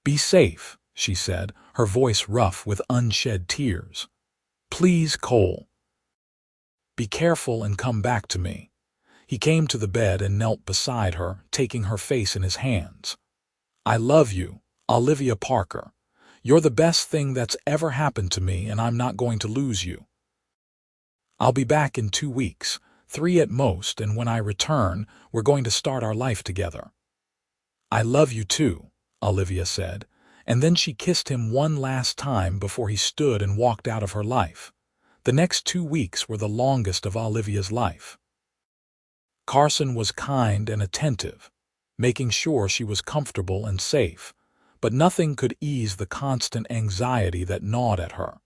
"Be safe," she said, her voice rough with unshed tears. "Please, Cole. Be careful and come back to me." He came to the bed and knelt beside her, taking her face in his hands. "I love you, Olivia Parker. You're the best thing that's ever happened to me, and I'm not going to lose you. I'll be back in 2 weeks, 3 at most, and when I return, we're going to start our life together." "I love you too," Olivia said, and then she kissed him one last time before he stood and walked out of her life. The next 2 weeks were the longest of Olivia's life. Carson was kind and attentive, making sure she was comfortable and safe, but nothing could ease the constant anxiety that gnawed at her.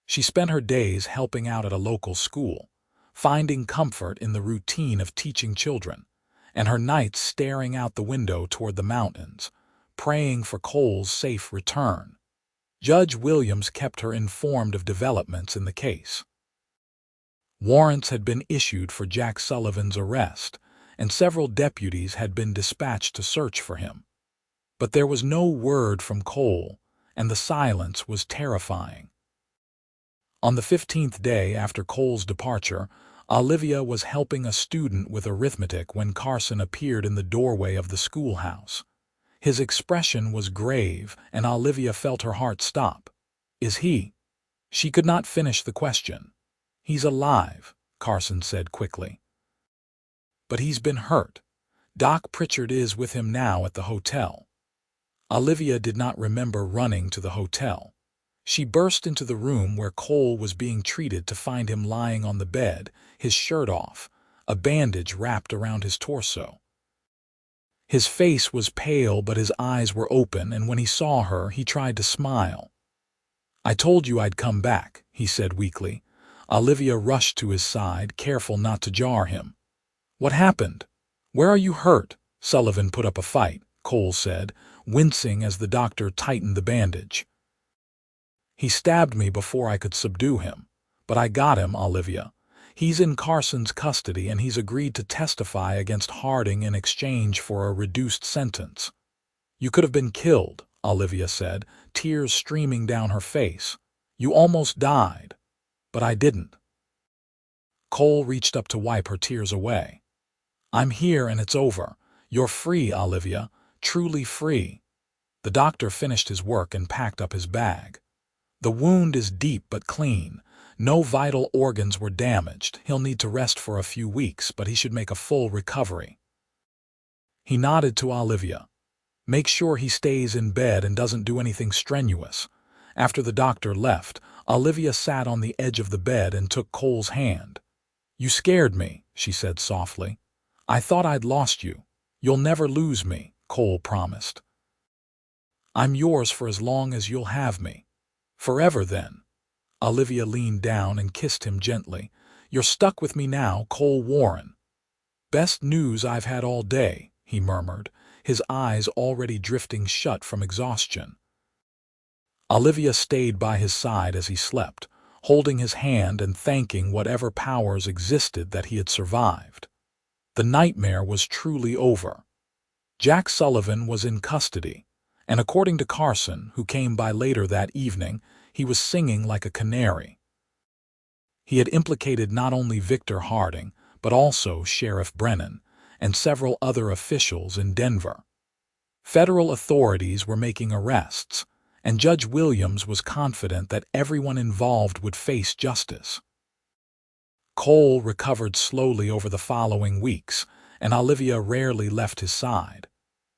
She spent her days helping out at a local school, finding comfort in the routine of teaching children, and her nights staring out the window toward the mountains, praying for Cole's safe return. Judge Williams kept her informed of developments in the case. Warrants had been issued for Jack Sullivan's arrest, and several deputies had been dispatched to search for him. But there was no word from Cole, and the silence was terrifying. On the 15th day after Cole's departure, Olivia was helping a student with arithmetic when Carson appeared in the doorway of the schoolhouse. His expression was grave, and Olivia felt her heart stop. "Is he?" She could not finish the question. "He's alive," Carson said quickly. "But he's been hurt. Doc Pritchard is with him now at the hotel." Olivia did not remember running to the hotel. She burst into the room where Cole was being treated to find him lying on the bed, his shirt off, a bandage wrapped around his torso. His face was pale, but his eyes were open, and when he saw her, he tried to smile. "I told you I'd come back," he said weakly. Olivia rushed to his side, careful not to jar him. "What happened? Where are you hurt?" "Sullivan put up a fight," Cole said, wincing as the doctor tightened the bandage. "He stabbed me before I could subdue him. But I got him, Olivia. He's in Carson's custody, and he's agreed to testify against Harding in exchange for a reduced sentence." "You could have been killed," Olivia said, tears streaming down her face. "You almost died." "But I didn't." Cole reached up to wipe her tears away. "I'm here and it's over. You're free, Olivia, truly free." The doctor finished his work and packed up his bag. "The wound is deep but clean. No vital organs were damaged. He'll need to rest for a few weeks, but he should make a full recovery." He nodded to Olivia. "Make sure he stays in bed and doesn't do anything strenuous." After the doctor left, Olivia sat on the edge of the bed and took Cole's hand. "You scared me," she said softly. "I thought I'd lost you." "You'll never lose me," Cole promised. "I'm yours for as long as you'll have me." "Forever, then." Olivia leaned down and kissed him gently. "You're stuck with me now, Cole Warren." "Best news I've had all day," he murmured, his eyes already drifting shut from exhaustion. Olivia stayed by his side as he slept, holding his hand and thanking whatever powers existed that he had survived. The nightmare was truly over. Jack Sullivan was in custody, and according to Carson, who came by later that evening, he was singing like a canary. He had implicated not only Victor Harding, but also Sheriff Brennan and several other officials in Denver. Federal authorities were making arrests, and Judge Williams was confident that everyone involved would face justice. Cole recovered slowly over the following weeks, and Olivia rarely left his side.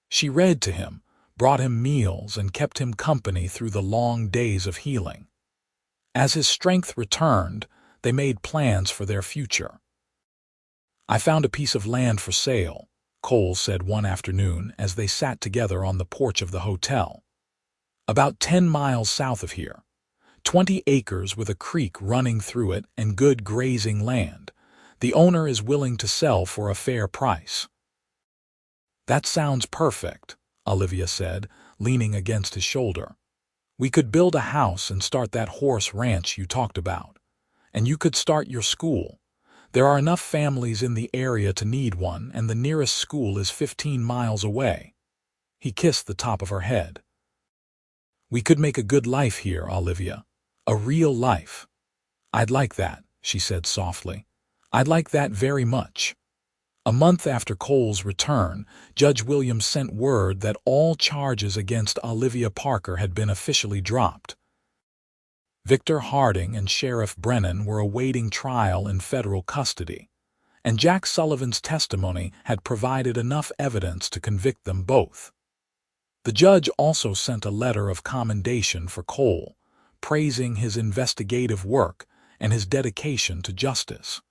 She read to him, brought him meals, and kept him company through the long days of healing. As his strength returned, they made plans for their future. "I found a piece of land for sale," Cole said one afternoon as they sat together on the porch of the hotel. "About 10 miles south of here. 20 acres with a creek running through it and good grazing land. The owner is willing to sell for a fair price." "That sounds perfect," Olivia said, leaning against his shoulder. "We could build a house and start that horse ranch you talked about. And you could start your school. There are enough families in the area to need one, and the nearest school is 15 miles away." He kissed the top of her head. "We could make a good life here, Olivia. A real life." "I'd like that," she said softly. "I'd like that very much." A month after Cole's return, Judge Williams sent word that all charges against Olivia Parker had been officially dropped. Victor Harding and Sheriff Brennan were awaiting trial in federal custody, and Jack Sullivan's testimony had provided enough evidence to convict them both. The judge also sent a letter of commendation for Cole, praising his investigative work and his dedication to justice.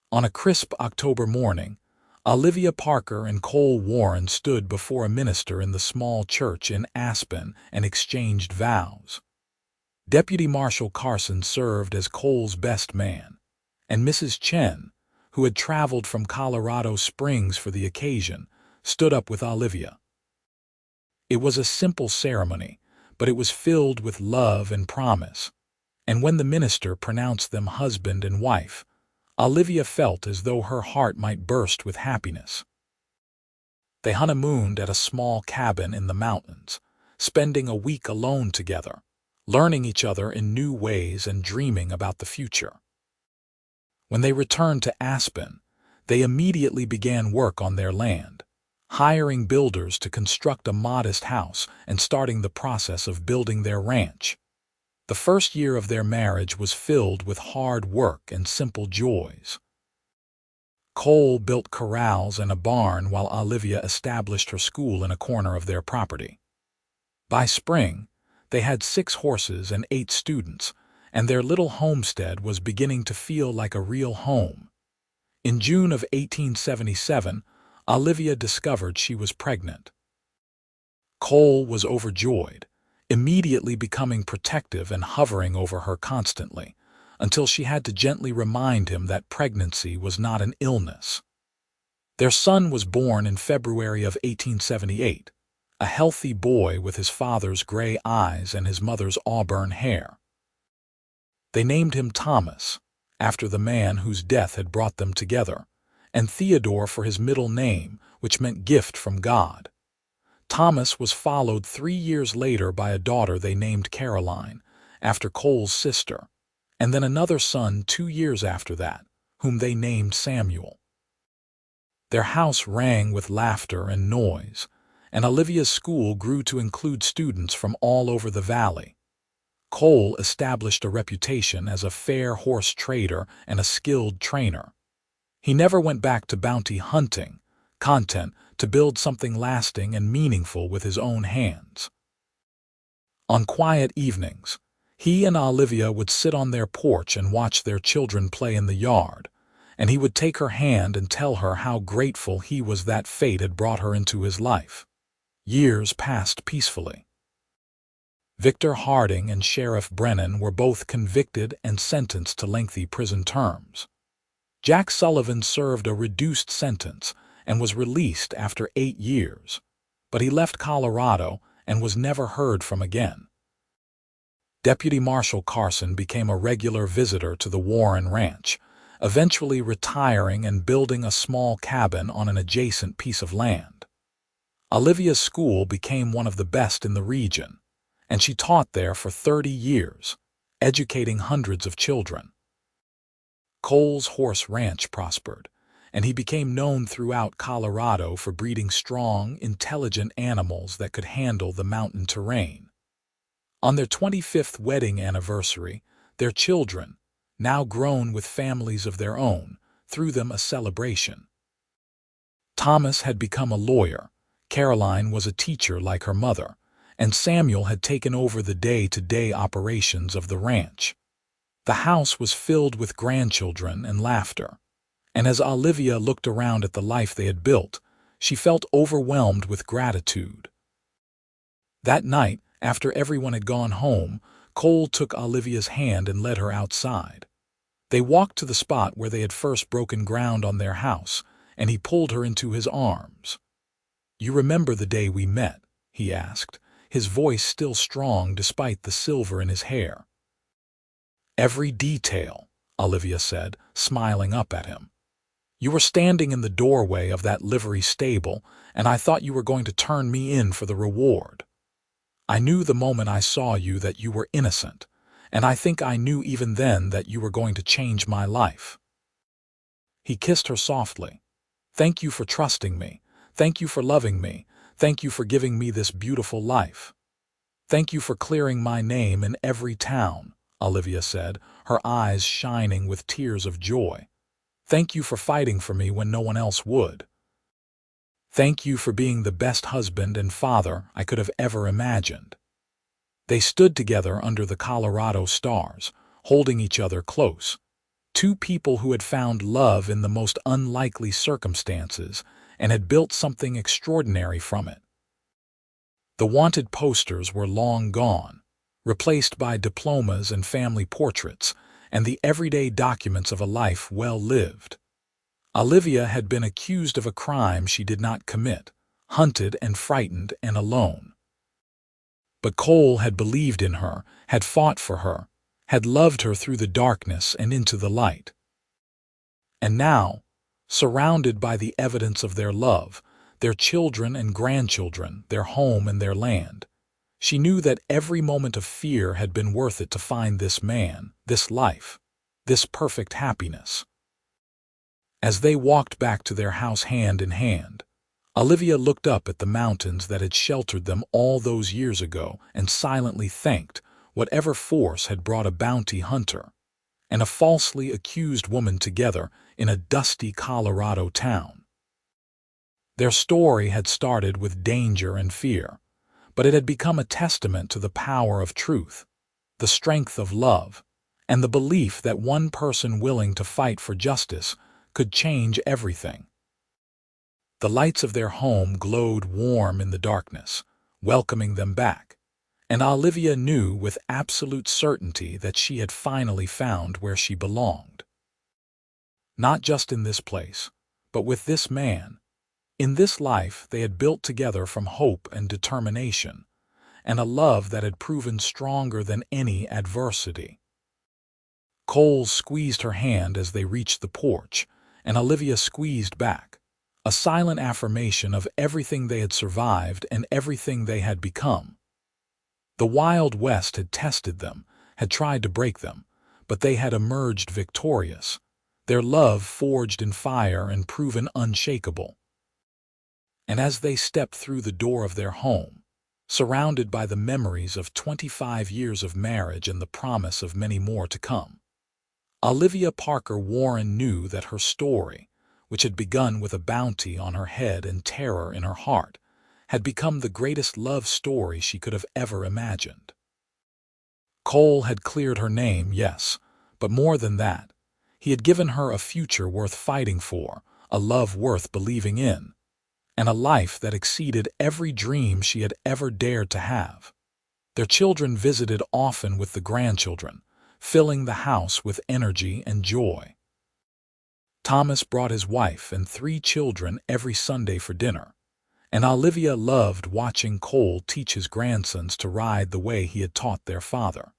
On a crisp October morning, Olivia Parker and Cole Warren stood before a minister in the small church in Aspen and exchanged vows. Deputy Marshal Carson served as Cole's best man, and Mrs. Chen, who had traveled from Colorado Springs for the occasion, stood up with Olivia. It was a simple ceremony, but it was filled with love and promise, and when the minister pronounced them husband and wife, Olivia felt as though her heart might burst with happiness. They honeymooned at a small cabin in the mountains, spending a week alone together, learning each other in new ways and dreaming about the future. When they returned to Aspen, they immediately began work on their land, hiring builders to construct a modest house and starting the process of building their ranch. The first year of their marriage was filled with hard work and simple joys. Cole built corrals and a barn while Olivia established her school in a corner of their property. By spring, they had 6 horses and 8 students, and their little homestead was beginning to feel like a real home. In June of 1877, Olivia discovered she was pregnant. Cole was overjoyed, immediately becoming protective and hovering over her constantly, until she had to gently remind him that pregnancy was not an illness. Their son was born in February of 1878, a healthy boy with his father's gray eyes and his mother's auburn hair. They named him Thomas, after the man whose death had brought them together, and Theodore for his middle name, which meant gift from God. Thomas was followed 3 years later by a daughter they named Caroline, after Cole's sister, and then another son 2 years after that, whom they named Samuel. Their house rang with laughter and noise, and Olivia's school grew to include students from all over the valley. Cole established a reputation as a fair horse trader and a skilled trainer. He never went back to bounty hunting, content to build something lasting and meaningful with his own hands. On quiet evenings, he and Olivia would sit on their porch and watch their children play in the yard, and he would take her hand and tell her how grateful he was that fate had brought her into his life. Years passed peacefully. Victor Harding and Sheriff Brennan were both convicted and sentenced to lengthy prison terms. Jack Sullivan served a reduced sentence and was released after 8 years, but he left Colorado and was never heard from again. Deputy Marshal Carson became a regular visitor to the Warren Ranch, eventually retiring and building a small cabin on an adjacent piece of land. Olivia's school became one of the best in the region, and she taught there for 30 years, educating hundreds of children. Cole's horse ranch prospered, and he became known throughout Colorado for breeding strong, intelligent animals that could handle the mountain terrain. On their 25th wedding anniversary, their children, now grown with families of their own, threw them a celebration. Thomas had become a lawyer, Caroline was a teacher like her mother, and Samuel had taken over the day-to-day operations of the ranch. The house was filled with grandchildren and laughter, and as Olivia looked around at the life they had built, she felt overwhelmed with gratitude. That night, after everyone had gone home, Cole took Olivia's hand and led her outside. They walked to the spot where they had first broken ground on their house, and he pulled her into his arms. "You remember the day we met?" he asked, his voice still strong despite the silver in his hair. "Every detail," Olivia said, smiling up at him. "You were standing in the doorway of that livery stable, and I thought you were going to turn me in for the reward. I knew the moment I saw you that you were innocent, and I think I knew even then that you were going to change my life." He kissed her softly. "Thank you for trusting me. Thank you for loving me. Thank you for giving me this beautiful life. Thank you for clearing my name in every town," Olivia said, her eyes shining with tears of joy. "Thank you for fighting for me when no one else would. Thank you for being the best husband and father I could have ever imagined." They stood together under the Colorado stars, holding each other close. Two people who had found love in the most unlikely circumstances and had built something extraordinary from it. The wanted posters were long gone, replaced by diplomas and family portraits, and the everyday documents of a life well lived. Olivia had been accused of a crime she did not commit, hunted and frightened and alone. But Cole had believed in her, had fought for her, had loved her through the darkness and into the light. And now, surrounded by the evidence of their love, their children and grandchildren, their home and their land, she knew that every moment of fear had been worth it to find this man, this life, this perfect happiness. As they walked back to their house hand in hand, Olivia looked up at the mountains that had sheltered them all those years ago and silently thanked whatever force had brought a bounty hunter and a falsely accused woman together in a dusty Colorado town. Their story had started with danger and fear, but it had become a testament to the power of truth, the strength of love, and the belief that one person willing to fight for justice could change everything. The lights of their home glowed warm in the darkness, welcoming them back, and Olivia knew with absolute certainty that she had finally found where she belonged. Not just in this place, but with this man. In this life they had built together from hope and determination, and a love that had proven stronger than any adversity. Cole squeezed her hand as they reached the porch, and Olivia squeezed back, a silent affirmation of everything they had survived and everything they had become. The Wild West had tested them, had tried to break them, but they had emerged victorious, their love forged in fire and proven unshakable. And as they stepped through the door of their home, surrounded by the memories of 25 years of marriage and the promise of many more to come, Olivia Parker Warren knew that her story, which had begun with a bounty on her head and terror in her heart, had become the greatest love story she could have ever imagined. Cole had cleared her name, yes, but more than that, he had given her a future worth fighting for, a love worth believing in, and a life that exceeded every dream she had ever dared to have. Their children visited often with the grandchildren, filling the house with energy and joy. Thomas brought his wife and 3 children every Sunday for dinner, and Olivia loved watching Cole teach his grandsons to ride the way he had taught their father.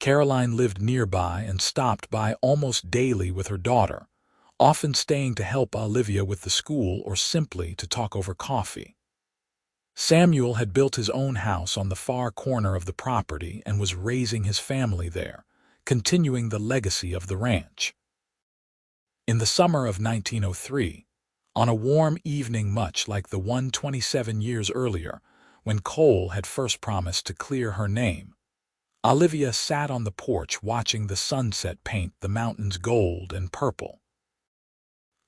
Caroline lived nearby and stopped by almost daily with her daughter, often staying to help Olivia with the school or simply to talk over coffee. Samuel had built his own house on the far corner of the property and was raising his family there, continuing the legacy of the ranch. In the summer of 1903, on a warm evening much like the one 27 years earlier, when Cole had first promised to clear her name, Olivia sat on the porch watching the sunset paint the mountains gold and purple.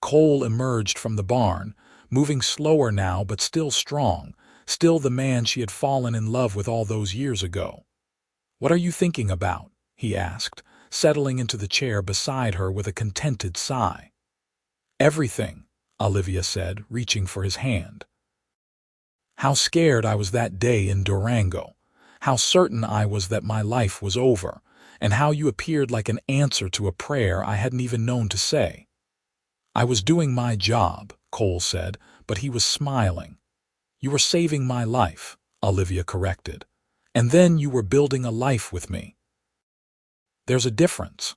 Cole emerged from the barn, moving slower now but still strong, still the man she had fallen in love with all those years ago. "What are you thinking about?" he asked, settling into the chair beside her with a contented sigh. "Everything," Olivia said, reaching for his hand. "How scared I was that day in Durango, how certain I was that my life was over, and how you appeared like an answer to a prayer I hadn't even known to say." "I was doing my job," Cole said, but he was smiling. "You were saving my life," Olivia corrected, "and then you were building a life with me." "There's a difference."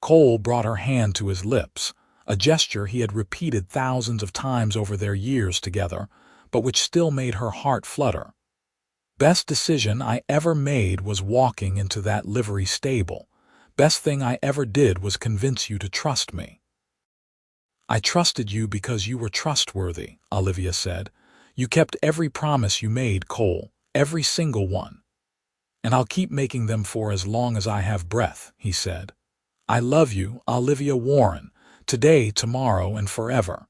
Cole brought her hand to his lips, a gesture he had repeated thousands of times over their years together, but which still made her heart flutter. "Best decision I ever made was walking into that livery stable. Best thing I ever did was convince you to trust me." "I trusted you because you were trustworthy," Olivia said. "You kept every promise you made, Cole, every single one." "And I'll keep making them for as long as I have breath," he said. "I love you, Olivia Warren, today, tomorrow, and forever."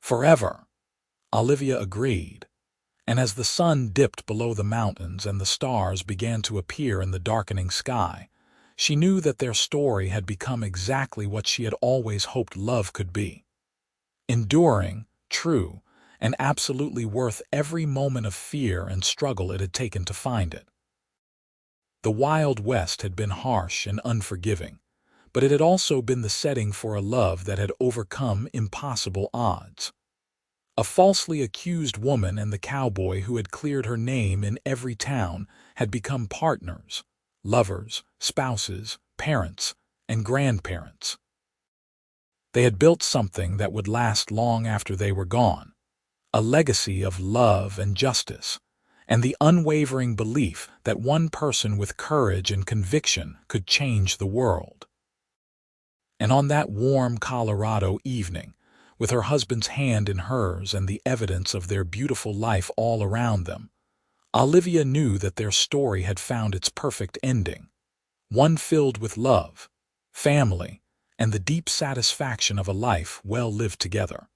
"Forever," Olivia agreed. And as the sun dipped below the mountains and the stars began to appear in the darkening sky, she knew that their story had become exactly what she had always hoped love could be. Enduring, true, and absolutely worth every moment of fear and struggle it had taken to find it. The Wild West had been harsh and unforgiving, but it had also been the setting for a love that had overcome impossible odds. A falsely accused woman and the cowboy who had cleared her name in every town had become partners, lovers, spouses, parents, and grandparents. They had built something that would last long after they were gone, a legacy of love and justice, and the unwavering belief that one person with courage and conviction could change the world. And on that warm Colorado evening, with her husband's hand in hers and the evidence of their beautiful life all around them, Olivia knew that their story had found its perfect ending, one filled with love, family, and the deep satisfaction of a life well lived together.